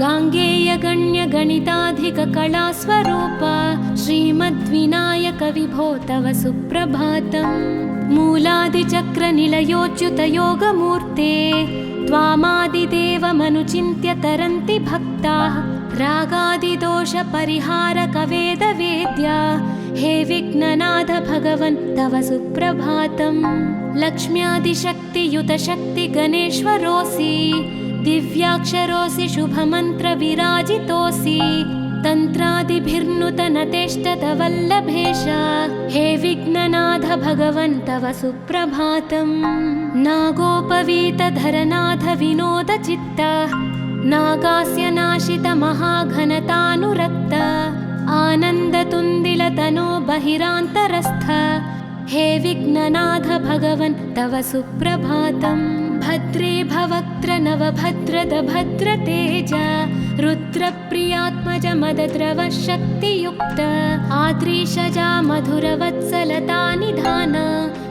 गाङ्गेयगण्यगणिताधिककलास्वरूप श्रीमद्विनायक विभो तव सुप्रभातम्। मूलादिचक्रनिलयोच्युतयोगमूर्ते त्वामादिदेवमनुचिन्त्य तरन्ति भक्ताः रागादिदोषपरिहारकवेदवेद्या हे विघ्ननाथ भगवन् तव सुप्रभातम्। लक्ष्म्यादिशक्तियुतशक्तिगणेश्वरोऽसि दिव्याक्षरोऽसि शुभमन्त्रविराजितोऽसि तन्त्रादिभिर्नुतनतेष्टतवल्लभेश हे विघ्ननाथ भगवन् तव सुप्रभातम्। नागोपवीतधरनाथ विनोदचित्त नागास्य नाशित महाघनतानुरक्त आनन्दतुन्दिलतनो बहिरान्तरस्थ हे विघ्ननाथ भगवन् तव सुप्रभातम्। भद्रे भवक्त्र नवभद्रद भद्रतेज रुद्रप्रियात्मज मदद्रव शक्तियुक्त आद्रीशजा मधुरवत्सलता निधान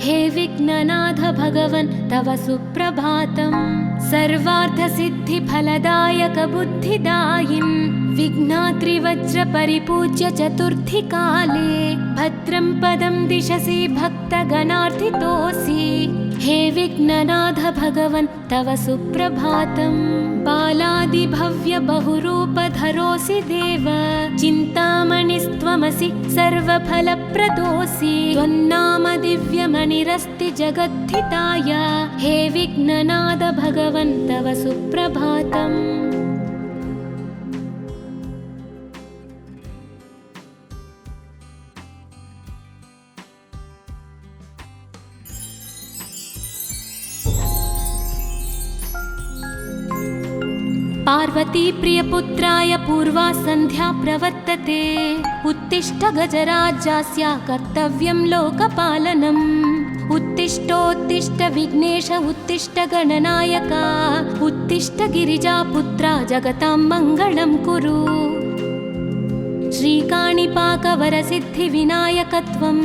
हे विघ्ननाथ भगवन् तव सुप्रभातम्। सर्वार्थसिद्धिफलदायक बुद्धिदायिन् विघ्नात्रिवज्रपरिपूज्य चतुर्थीकाले भद्रं पदं दिशसि भक्तगणार्थितोऽसि। हे विघ्ननाथ भगवन् तव सुप्रभातम्। बालादिभव्य बहुरूपधरोऽसि देव, चिन्तामणिस्त्वमसि सर्वफलप्रदोऽसि। त्वन्नाम दिव्यमणिरस्ति जगद्धिताय, हे विघ्ननाथ भगवन् तव सुप्रभातम्। पार्वती प्रियपुत्राय पूर्वा सन्ध्या प्रवर्तते। उत्तिष्ठ गजराज्यस्य कर्तव्यं लोकपालनम्। उत्तिष्ठोत्तिष्ठ विघ्नेश उत्तिष्ठ गणनायक, उत्तिष्ठ गिरिजापुत्रा जगतां मङ्गलं कुरु। श्रीकाणिपाकवरसिद्धिविनायकत्वं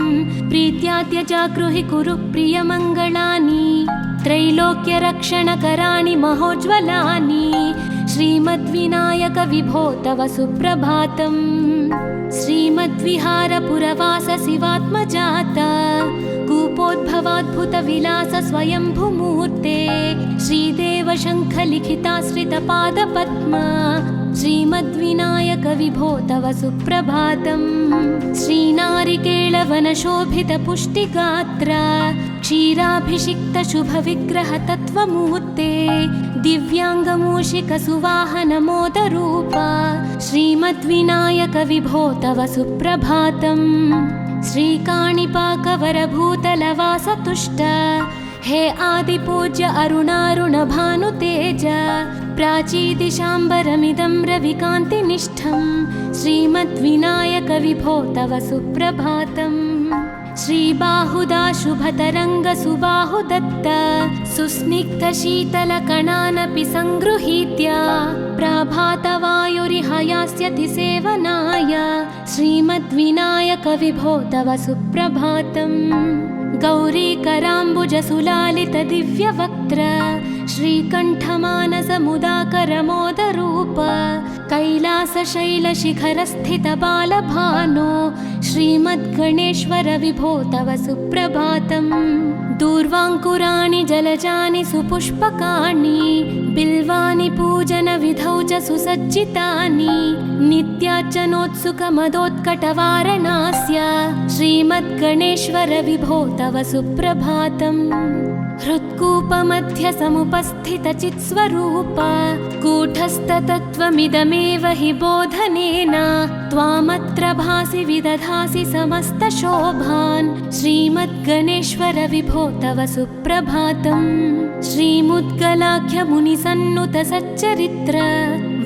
प्रीत्याद्य जागृहि कुरु प्रियमङ्गलानि। त्रैलोक्यरक्षणकराणि महोज्ज्वलानि, श्रीमद्विनायक विभो तव सुप्रभातम्। श्रीमद्विहारपुरवास शिवात्मजात, कूपोद्भवाद्भुतविलास स्वयंभुमूर्ते। श्रीदेव शङ्खलिखिताश्रितपादपद्मा, श्रीमद्विनायक विभो तव सुप्रभातम्। श्रीनारिकेळवनशोभितपुष्टिगात्र, क्षीराभिषिक्तशुभविग्रहतत्त्वमूर्ते। दिव्याङ्गमूषिकसुवाहनमोदरूप, श्रीमद्विनायक विभो तव सुप्रभातम्। श्रीकाणिपाकवरभूतलवासतुष्ट, हे आदिपूज्य अरुणारुणभानुतेज। प्राचीदिशाम्बरमिदं रविकान्तिनिष्ठं, श्रीमद्विनायक विभो तव सुप्रभातम्। श्रीबाहुदा शुभतरङ्गसुबाहुदत्त, सुस्निग्धशीतलकणानपि सङ्गृहीत्य। प्रभातवायुरिह यास्यति सेवनाय, श्रीमद्विनायक विभो तव सुप्रभातम्। गौरीकराम्बुजसुलालितदिव्यवक्त्र, श्रीकण्ठमानसमुदाकरमोदरूप। कैलासशैलशिखरस्थितबालभानो, श्रीमद्गणेश्वर विभो तव सुप्रभातम्। दूर्वाङ्कुराणि जलजानि सुपुष्पकाणि, बिल्वानि पूजनविधौ च सुसज्जितानि। नित्यार्चनोत्सुकमदोत्कटवारणास्य, श्रीमद्गणेश्वर विभो तव सुप्रभातम्। हृत्कूपमध्यसमुपस्थितचित्स्वरूप, कूटस्थतत्त्वमिदमेव हि बोधनेन। त्वामत्र भासि विदधासि समस्तशोभान्, श्रीमद्गणेश्वर विभो तव सुप्रभातम्। श्रीमुद्गलाख्यमुनिसन्नुतसच्चरित्र,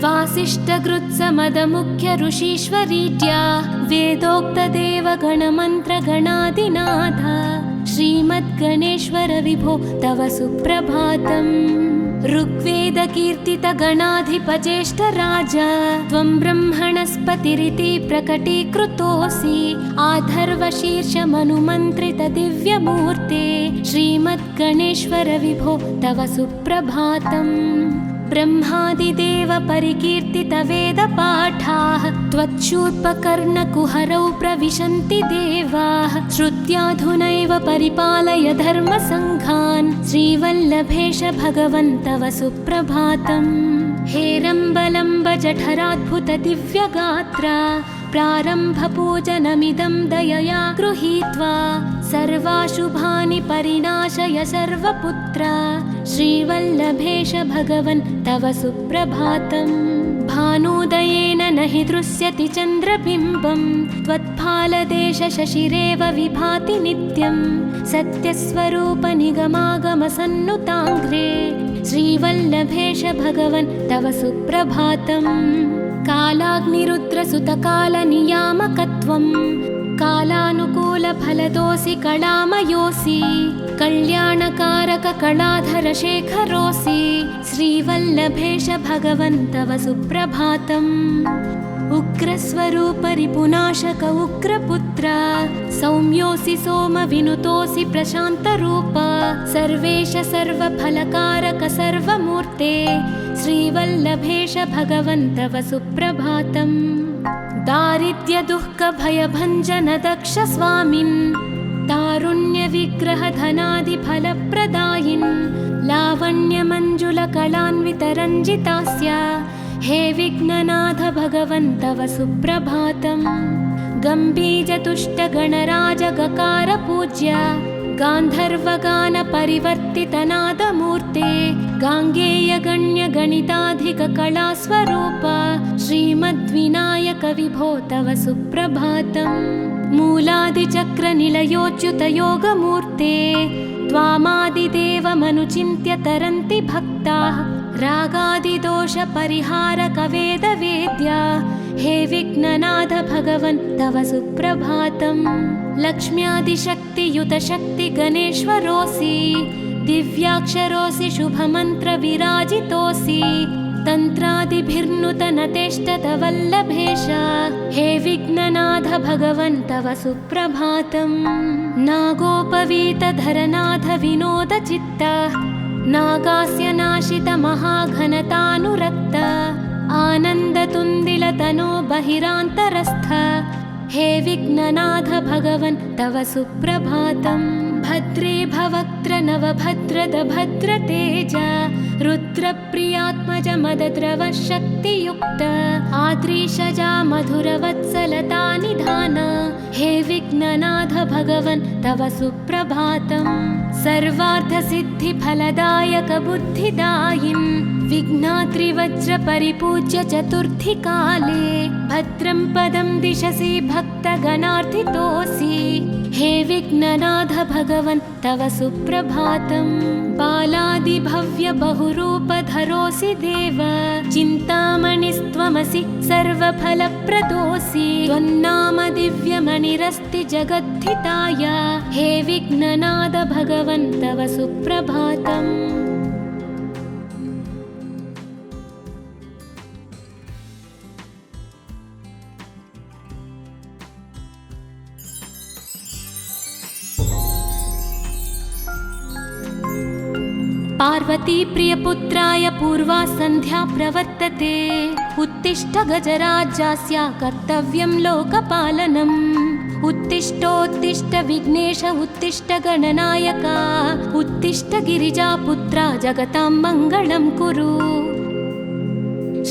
वासिष्ठकृत्समदमुख्य ऋषीश्वरीड्या। वेदोक्तदेवगणमन्त्रगणादिनाथ, श्रीमद्गणेश्वर विभो तव सुप्रभातम्। ऋग्वेदकीर्तितगणाधिपज्येष्ठराज, त्वं ब्रह्मणस्पतिरिति प्रकटीकृतोऽसि। आधर्वशीर्षमनुमन्त्रितदिव्यमूर्ते, श्रीमद्गणेश्वर विभो तव सुप्रभातम्। ब्रह्मादिदेव परिकीर्तितवेदपाठाः, त्वच्छूर्पकर्णकुहरौ प्रविशन्ति देवाः। श्रुत्याधुनैव परिपालय धर्मसङ्घान्, श्रीवल्लभेश भगवन् तव सुप्रभातम्। हेरम्बलम्ब जठराद्भुतदिव्यगात्र, प्रारम्भपूजनमिदं दयया गृहीत्वा। सर्वाशुभानि परिनाशय सर्वपुत्र, श्रीवल्लभेश भगवन् तव सुप्रभातम्। भानुदयेन न हि दृश्यति चन्द्रबिम्बं, त्वत्फालदेशशशिरेव विभाति नित्यं। सत्यस्वरूपनिगमागमसन्नुताङ्घ्रे, श्रीवल्लभेश भगवन् तव सुप्रभातम्। कालाग्निरुद्रसुतकालनियामकत्वं, कालानुकूलफलदोऽसि कलामयोऽसि। कल्याणकारक कलाधरशेखरोऽसि, श्रीवल्लभेश भगवन् तव सुप्रभातम्। उग्रस्वरूपरिपुनाशक उग्रपुत्र सौम्योऽसि सोमविनुतोऽसि प्रशान्तरूप सर्वेश सर्वफलकारक सर्वमूर्ते श्रीवल्लभेश भगवन् तव सुप्रभातम्। दारिद्र्यदुःखभयभञ्जन दक्ष स्वामिन् तारुण्यविग्रहधनादिफलप्रदायिन् लावण्यमञ्जुलकलान्वितरञ्जितास्य हे विघ्ननाथ भगवन् तव सुप्रभातम्। गम्भीरतुष्टगणराजगकार पूज्य गान्धर्वगानपरिवर्तितनादमूर्ते गाङ्गेयगण्यगणिताधिककलास्वरूप श्रीमद्विनायक विभो तव सुप्रभातम्। मूलादिचक्रनिलयोच्युतयोगमूर्ते त्वामादिदेवमनुचिन्त्य तरन्ति भक्ताः रागादिदोषपरिहारक वेदवेद्या हे विघ्ननाथ भगवन् तव सुप्रभातम्। लक्ष्म्यादिशक्तियुतशक्ति गणेश्वरोऽसि दिव्याक्षरोऽसि शुभमन्त्रविराजितोऽसि तन्त्रादिभिर्नुतनतेष्टतवल्लभेश हे विघ्ननाथ भगवन् तव सुप्रभातम्। नागोपवीतधरनाथ विनोदचित्त नागास्य नाशित महाघनतानुरक्त आनन्दतुन्दिलतनो बहिरान्तरस्थ हे विघ्ननाथ भगवन् तव सुप्रभातम्। भद्रे भवक्त्र नवभद्रद भद्रतेज रुद्रप्रियात्मज मदद्रव शक्तियुक्त आद्रीशजा मधुरवत्सलता निधान हे विघ्ननाथ भगवन् तव सुप्रभातम्। सर्वार्थसिद्धिफलदायक बुद्धिदायिन् विघ्नात्रिवज्रपरिपूज्य चतुर्थी काले भद्रं पदं दिशसि भक्तगणार्थितोऽसि हे विघ्ननाथ भगवन् तव सुप्रभातम्। बालादिभव्य बहुरूपधरोऽसि देव चिन्तामणिस्त्वमसि सर्वफलप्रदोऽसि त्वन्नाम दिव्यमणिरस्ति जगद्धिताय हे विघ्ननाथ भगवन् तव सुप्रभातम्। पार्वती प्रियपुत्राय पूर्वा सन्ध्या प्रवर्तते उत्तिष्ठ गजराज्यस्य कर्तव्यं लोकपालनम्। उत्तिष्ठोत्तिष्ठ विघ्नेश उत्तिष्ठ गणनायक उत्तिष्ठ गिरिजापुत्रा जगतां मङ्गलं कुरु।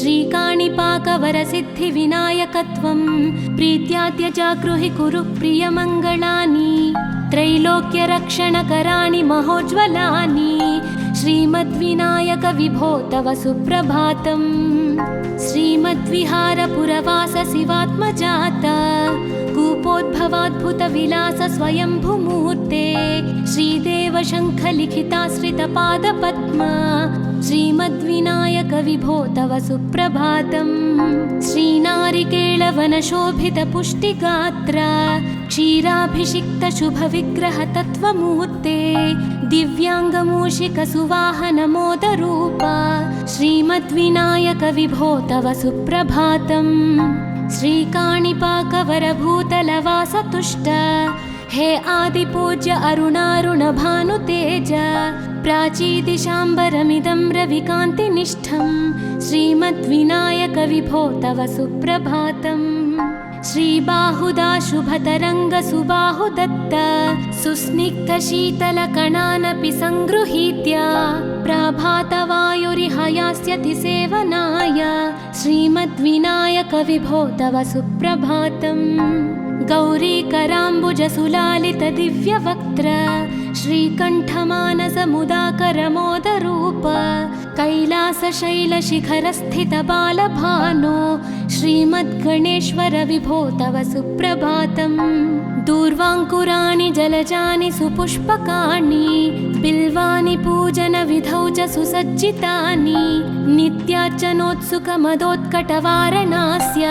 श्रीकाणिपाकवरसिद्धिविनायकत्वं प्रीत्याद्य जागृहि कुरु प्रियमङ्गलानि त्रैलोक्यरक्षणकराणि महोज्ज्वलानि श्रीमद्विनायक विभो तव सुप्रभातम्। श्रीमद्विहारपुरवास शिवात्मजात कूपोद्भवाद्भुतविलास स्वयंभुमूर्ते श्रीदेव शङ्खलिखिताश्रितपादपद्मा श्रीमद्विनायक विभो तव सुप्रभातम्। श्रीनारिकेळवनशोभितपुष्टिगात्र क्षीराभिषिक्त शुभविग्रह तत्त्वमूर्ते दिव्याङ्गमूषिकसुवाहनमोदरूप श्रीमद्विनायक विभो तव सुप्रभातम्। श्रीकाणिपाकवरभूतलवासतुष्ट हे आदिपूज्य अरुणारुणभानुतेज प्राचीदिशाम्बरमिदं रविकान्तिनिष्ठं श्रीमद्विनायक विभो तव सुप्रभातम्। श्रीबाहुदा शुभतरङ्गसुबाहुदत्त सुस्निग्धशीतलकणानपि सङ्गृहीत्य प्रभातवायुरिहयास्यति सेवनाय श्रीमद्विनायक विभो तव सुप्रभातम्। गौरीकराम्बुजसुलालित दिव्यवक्त्र श्रीकण्ठमानसमुदाकरमोदरूप कैलासशैलशिखरस्थित बालभानो श्रीमद्गणेश्वर विभो तव सुप्रभातम्। दूर्वाङ्कुराणि जलजानि सुपुष्पकाणि बिल्वानि पूजनविधौ च सुसज्जितानि नित्यार्चनोत्सुकमदोत्कटवारणास्य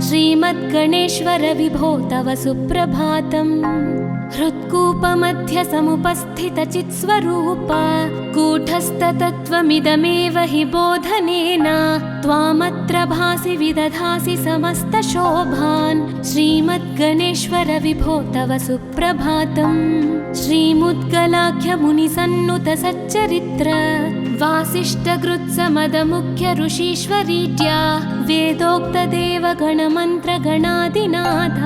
श्रीमद्गणेश्वर विभो तव सुप्रभातम्। हृत्कूपमध्यसमुपस्थितचित्स्वरूप कूटस्थतत्त्वमिदमेव हि बोधनेन त्वामत्र भासि विदधासि समस्तशोभान् श्रीमद्गणेश्वर विभो तव सुप्रभातम्। श्रीमुद्गलाख्यमुनिसन्नुत सच्चरित्र वासिष्ठगृत्समदमुख्य ऋषीश्वरीड्या वेदोक्तदेवगणमन्त्रगणादिनाथ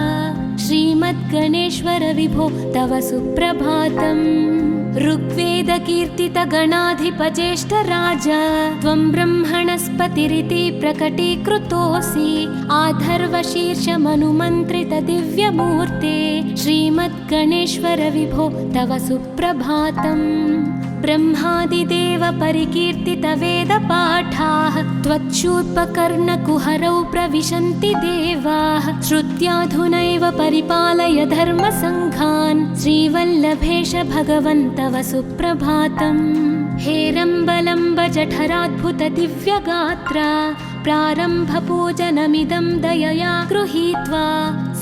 श्रीमद्गणेश्वर विभो तव सुप्रभातम्। ऋग्वेदकीर्तितगणाधिपज्येष्ठराज त्वं ब्रह्मणस्पतिरिति प्रकटीकृतोऽसि आधर्वशीर्षमनुमन्त्रितदिव्यमूर्ते श्रीमद्गणेश्वर विभो तव सुप्रभातम्। ब्रह्मादिदेव परिकीर्तितवेदपाठाः त्वच्छूर्पकर्णकुहरौ प्रविशन्ति देवाः श्रुत्याधुनैव परिपालय धर्मसङ्घान् श्रीवल्लभेश भगवन् तव सुप्रभातम्। हेरम्बलम्ब जठराद्भुत दिव्यगात्रा प्रारम्भपूजनमिदं दयया गृहीत्वा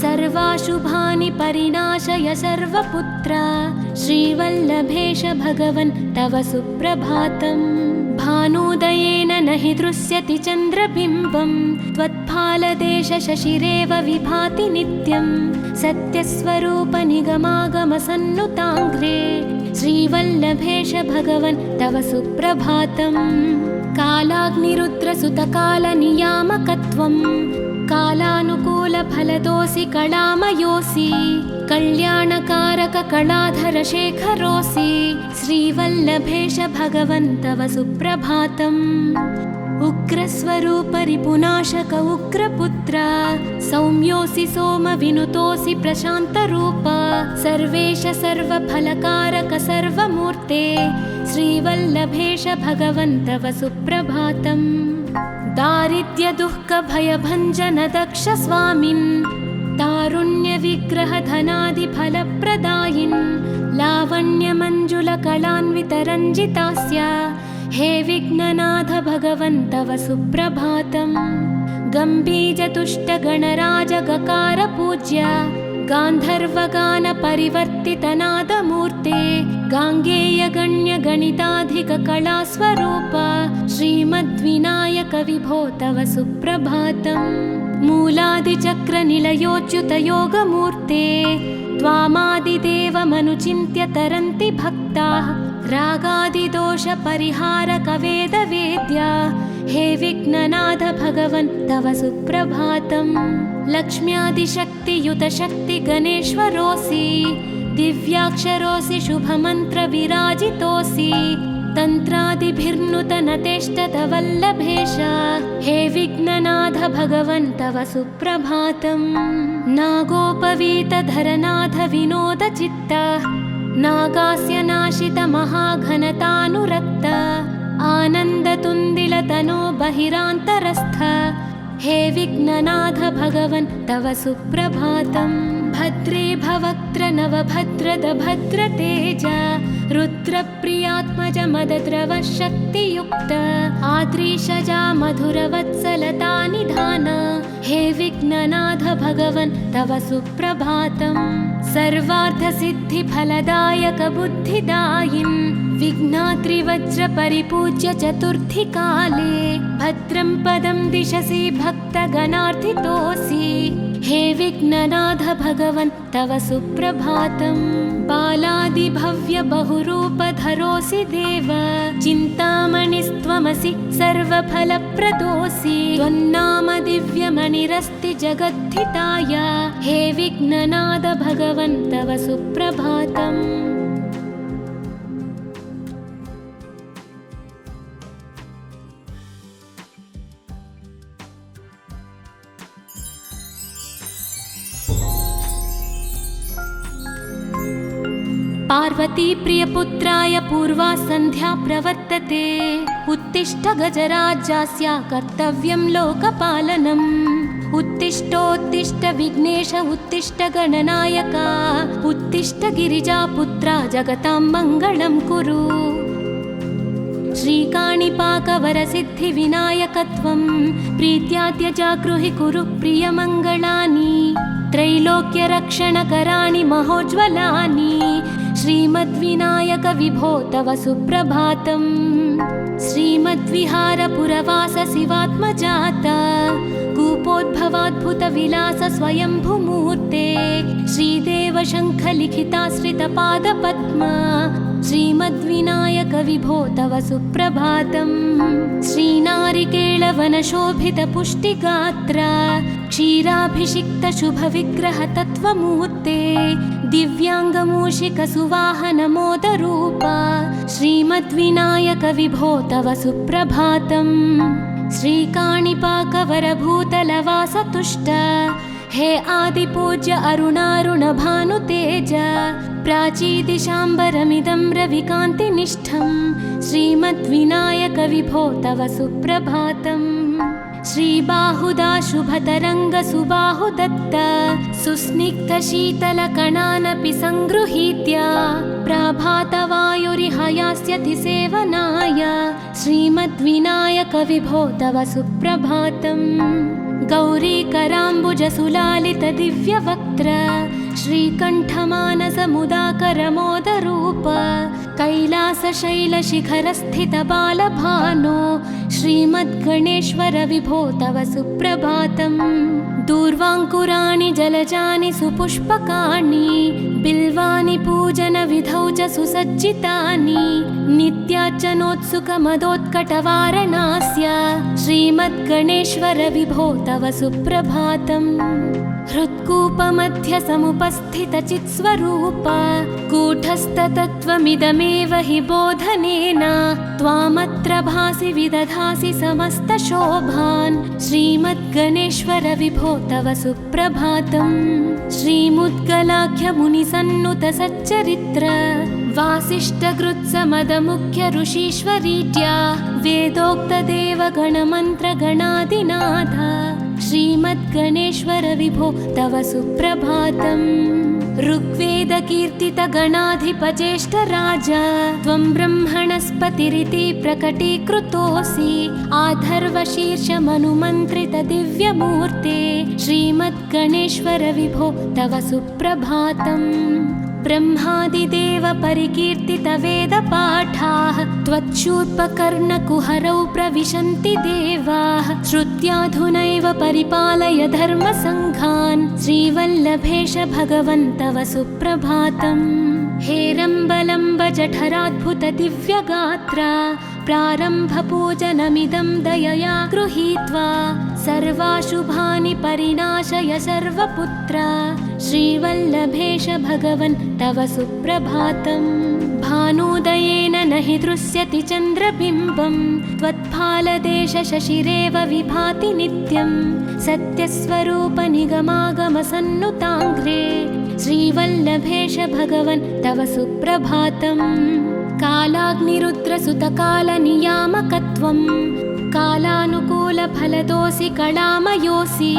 सर्वाशुभानि परिनाशय सर्वपुत्र श्रीवल्लभेश भगवन् तव सुप्रभातम्। भानुदयेन न हि दृश्यति चन्द्रबिम्बं त्वत्फालदेश शशिरेव विभाति नित्यं सत्यस्वरूप निगमागमसन्नुताङ्घ्रे श्रीवल्लभेश भगवन् तव सुप्रभातम्। कालाग्निरुद्रसुतकालनियामकत्वं कालानुकूलफलदोऽसि कलामयोऽसि कल्याणकारक कलाधर शेखरोऽसि श्रीवल्लभेश भगवन् तव सुप्रभातम्। उग्रस्वरूप रिपुनाशक उग्रपुत्र सौम्योऽसि सोमविनुतोऽसि प्रशान्तरूप सर्वेश सर्वफलकारक सर्वमूर्ते श्रीवल्लभेश भगवन् तव सुप्रभातम्। दारिद्र्यदुःखभयभञ्जन दक्ष स्वामिन् तारुण्यविग्रह धनादिफलप्रदायिन् लावण्यमञ्जुलकलान्वितरञ्जितास्य हे विघ्ननाथ भगवन् तव सुप्रभातम्। गम्भीजतुष्टगणराजगकार पूज्य गान्धर्वगानपरिवर्तितनादमूर्ते गाङ्गेयगण्यगणिताधिककलास्वरूप श्रीमद्विनायक विभो तव सुप्रभातम्। मूलादिचक्रनिलयोच्युतयोगमूर्ते त्वामादिदेवमनुचिन्त्य तरन्ति भक्ताः रागादिदोषपरिहारकवेदवेद्या हे विघ्ननाथ भगवन् तव सुप्रभातम्। लक्ष्म्यादिशक्तियुतशक्तिगणेश्वरोऽसि दिव्याक्षरोऽसि शुभमन्त्रविराजितोऽसि तन्त्रादिभिर्नुतनतेष्टतवल्लभेश हे विघ्ननाथ भगवन् तव सुप्रभातम्। नागोपवीतधरनाथ विनोदचित्त नागास्य नाशित महाघनतानुरक्त आनन्दतुन्दिलतनो बहिरान्तरस्थ हे विघ्ननाथ भगवन् तव सुप्रभातम्। भद्रे भवक्त्र नवभद्रद भद्रतेज रुद्रप्रियात्मज मदद्रव शक्तियुक्त आद्रीशजा मधुरवत्सलता निधान हे विघ्ननाथ भगवन् तव सुप्रभातम्। सर्वार्थसिद्धिफलदायक बुद्धिदायिन् विघ्नात्रिवज्रपरिपूज्य चतुर्थी काले भद्रं पदं दिशसि भक्तगणार्थितोऽसि हे विघ्ननाथ भगवन् तव सुप्रभातम्। बालादिभव्य बहुरूपधरोऽसि देव चिन्तामणिस्त्वमसि सर्वफलप्रदोऽसि त्वन्नाम दिव्यमणिरस्ति जगद्धिताय हे विघ्ननाथ भगवन् तव सुप्रभातम्। पार्वती प्रियपुत्राय पूर्वा सन्ध्या प्रवर्तते उत्तिष्ठ गजराज्यस्य कर्तव्यं लोकपालनम्। उत्तिष्ठोत्तिष्ठ विघ्नेश उत्तिष्ठ गणनायक उत्तिष्ठ गिरिजापुत्रा जगतां मङ्गलं कुरु। श्रीकाणिपाकवरसिद्धिविनायकत्वं प्रीत्याद्य जागृहि कुरु प्रियमङ्गलानि त्रैलोक्यरक्षणकराणि महोज्ज्वलानि श्रीमद्विनायक विभो तव सुप्रभातम् श्रीमद्विहारपुरवास शिवात्मजाता कूपोद्भवाद्भुतविलास स्वयंभुमूर्ते श्रीदेव शङ्खलिखिताश्रितपादपद्मा श्रीमद्विनायक विभो तव सुप्रभातम् श्रीनारिकेळवनशोभितपुष्टिगात्र क्षीराभिषिक्तशुभविग्रह तत्त्वमूर्ते दिव्याङ्गमूषिकसुवाहनमोदरूपा श्रीमद्विनायक विभो तव सुप्रभातम् श्रीकाणिपाकवरभूतलवासतुष्ट हे आदिपूज्य अरुणारुणभानुतेज प्राचीदिशाम्बरमिदं रविकान्तिनिष्ठं श्रीमद्विनायक विभो तव सुप्रभातम् श्रीबाहुदाशुभतरङ्गसुबाहुदत्त सुस्निग्धशीतलकणानपि सङ्गृहीत्य प्रभातवायुरिहयास्यति सेवनाय श्रीमद्विनायक विभो तव सुप्रभातम् गौरीकराम्बुजसुलालितदिव्यवक्त्र श्रीकण्ठमानसमुदाकरमोदरूप कैलासशैलशिखरस्थितबालभानो श्रीमद्गणेश्वर विभो तव सुप्रभातम् दूर्वाङ्कुराणि जलजानि सुपुष्पकाणि बिल्वानि पूजनविधौ च सुसज्जितानि नित्यार्चनोत्सुकमदोत्कटवारणास्य श्रीमद्गणेश्वर विभो तव सुप्रभातम् हृत्कूपमध्यसमुपस्थितचित्स्वरूप कूटस्थतत्त्वमिदमेव हि बोधनेन त्वामत्र भासि विदधासि समस्तशोभान् श्रीमद्गणेश्वर विभो तव सुप्रभातम् श्रीमुद्गलाख्यमुनिसन्नुतसच्चरित्र वासिष्ठकृत्समदमुख्य ऋषीश्वरीत्या वेदोक्तदेवगणमन्त्रगणादिनाथ श्रीमद्गणेश्वर विभो तव सुप्रभातम् ऋग्वेदकीर्तितगणाधिपज्येष्ठराज त्वं ब्रह्मणस्पतिरिति प्रकटीकृतोऽसि आधर्वशीर्षमनुमन्त्रितदिव्यमूर्ते श्रीमद्गणेश्वर विभो तव सुप्रभातम् ब्रह्मादिदेव परिकीर्तितवेदपाठाः त्वच्छूर्पकर्णकुहरौ प्रविशन्ति देवाः श्रुत्याधुनैव परिपालय धर्मसङ्घान् श्रीवल्लभेश भगवन् तव सुप्रभातम् हेरम्बलम्ब जठराद्भुत दिव्यगात्र प्रारम्भपूजनमिदं दयया गृहीत्वा सर्वाशुभानि परिनाशय सर्वपुत्र श्रीवल्लभेश भगवन् तव सुप्रभातम् भानुदयेन न हि दृश्यति चन्द्रबिम्बं त्वत्फालदेश शशिरेव विभाति नित्यं सत्यस्वरूप निगमागमसन्नुताङ्घ्रे श्रीवल्लभेश भगवन् तव सुप्रभातम् कालाग्निरुद्रसुतकालनियामकत्वं कालानुकूलफलदोऽसि कलामयोऽसि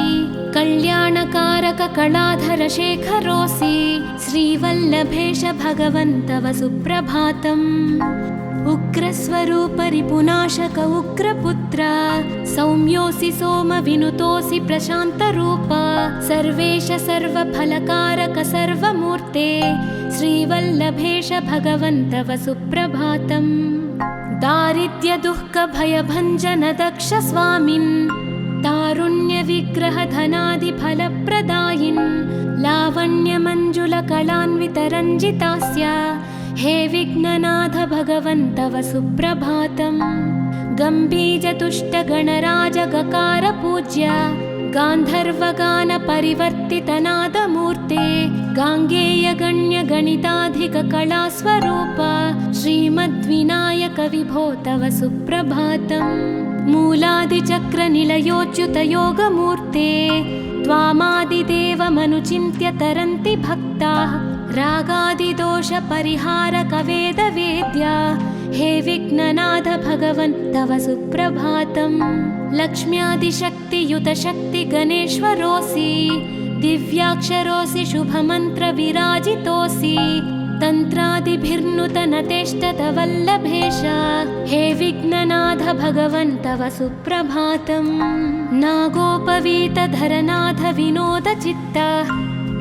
कल्याणकारक कलाधरशेखरोऽसि श्रीवल्लभेश भगवन् तव सुप्रभातम् उग्रस्वरूप रिपुनाशक उग्रपुत्र सौम्योऽसि सोमविनुतोऽसि प्रशान्तरूप सर्वेश सर्वफलकारक सर्वमूर्ते श्रीवल्लभेश भगवन् तव सुप्रभातम् दारिद्र्यदुःखभयभञ्जन दक्ष स्वामिन् तारुण्यविग्रहधनादिफलप्रदायिन् लावण्यमञ्जुलकलान्वितरञ्जितास्य हे विघ्ननाथ भगवन् तव सुप्रभातम् गम्भीजतुष्टगणराजगकार पूज्य गान्धर्वगानपरिवर्तितनादमूर्ते गाङ्गेयगण्यगणिताधिककलास्वरूप श्रीमद्विनायक विभो तव सुप्रभातम् मूलादिचक्रनिलयोच्युतयोगमूर्ते त्वामादिदेवमनुचिन्त्य तरन्ति भक्ताः रागादिदोषपरिहारकवेदवेद्या हे विघ्ननाथ भगवन् तव सुप्रभातम् लक्ष्म्यादिशक्तियुतशक्तिगणेश्वरोऽसि दिव्याक्षरोऽसि शुभमन्त्रविराजितोऽसि तन्त्रादिभिर्नुतनतेष्टतवल्लभेश हे विघ्ननाथ भगवन् तव सुप्रभातम् नागोपवीतधरनाथ विनोदचित्त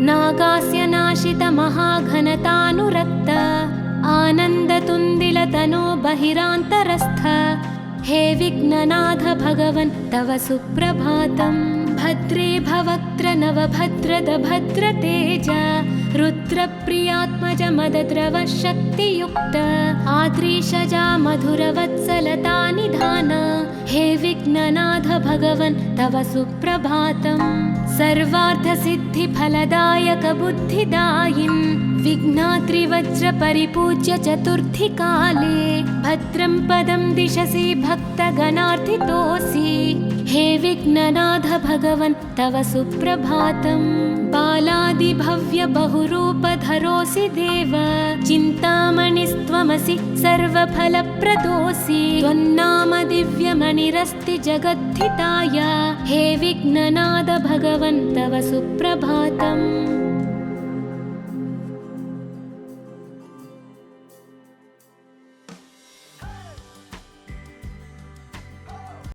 नागास्य नाशित महाघनतानुरक्त आनन्दतुन्दिलतनो बहिरान्तरस्थ हे विघ्ननाथ भगवन् तव सुप्रभातम् भद्रे भवक्त्र नवभद्रद भद्रतेज रुद्रप्रियात्मज मदद्रव शक्तियुक्त आद्रीशजा मधुरवत्सलता निधान हे विघ्ननाथ भगवन् तव सुप्रभातम् सर्वार्थसिद्धिफलदायक बुद्धिदायिन् विघ्नात्रिवज्रपरिपूज्य चतुर्थीकाले भद्रं पदं दिशसि भक्तगणार्थितोऽसि हे विघ्ननाथ भगवन् तव सुप्रभातम् बालादिभव्य बहुरूपधरोऽसि देव चिन्तामणिस्त्वमसि सर्वफलप्रदोऽसि त्वन्नाम दिव्यमणिरस्ति जगद्धिताय हे विघ्ननाथ भगवन् तव सुप्रभातम्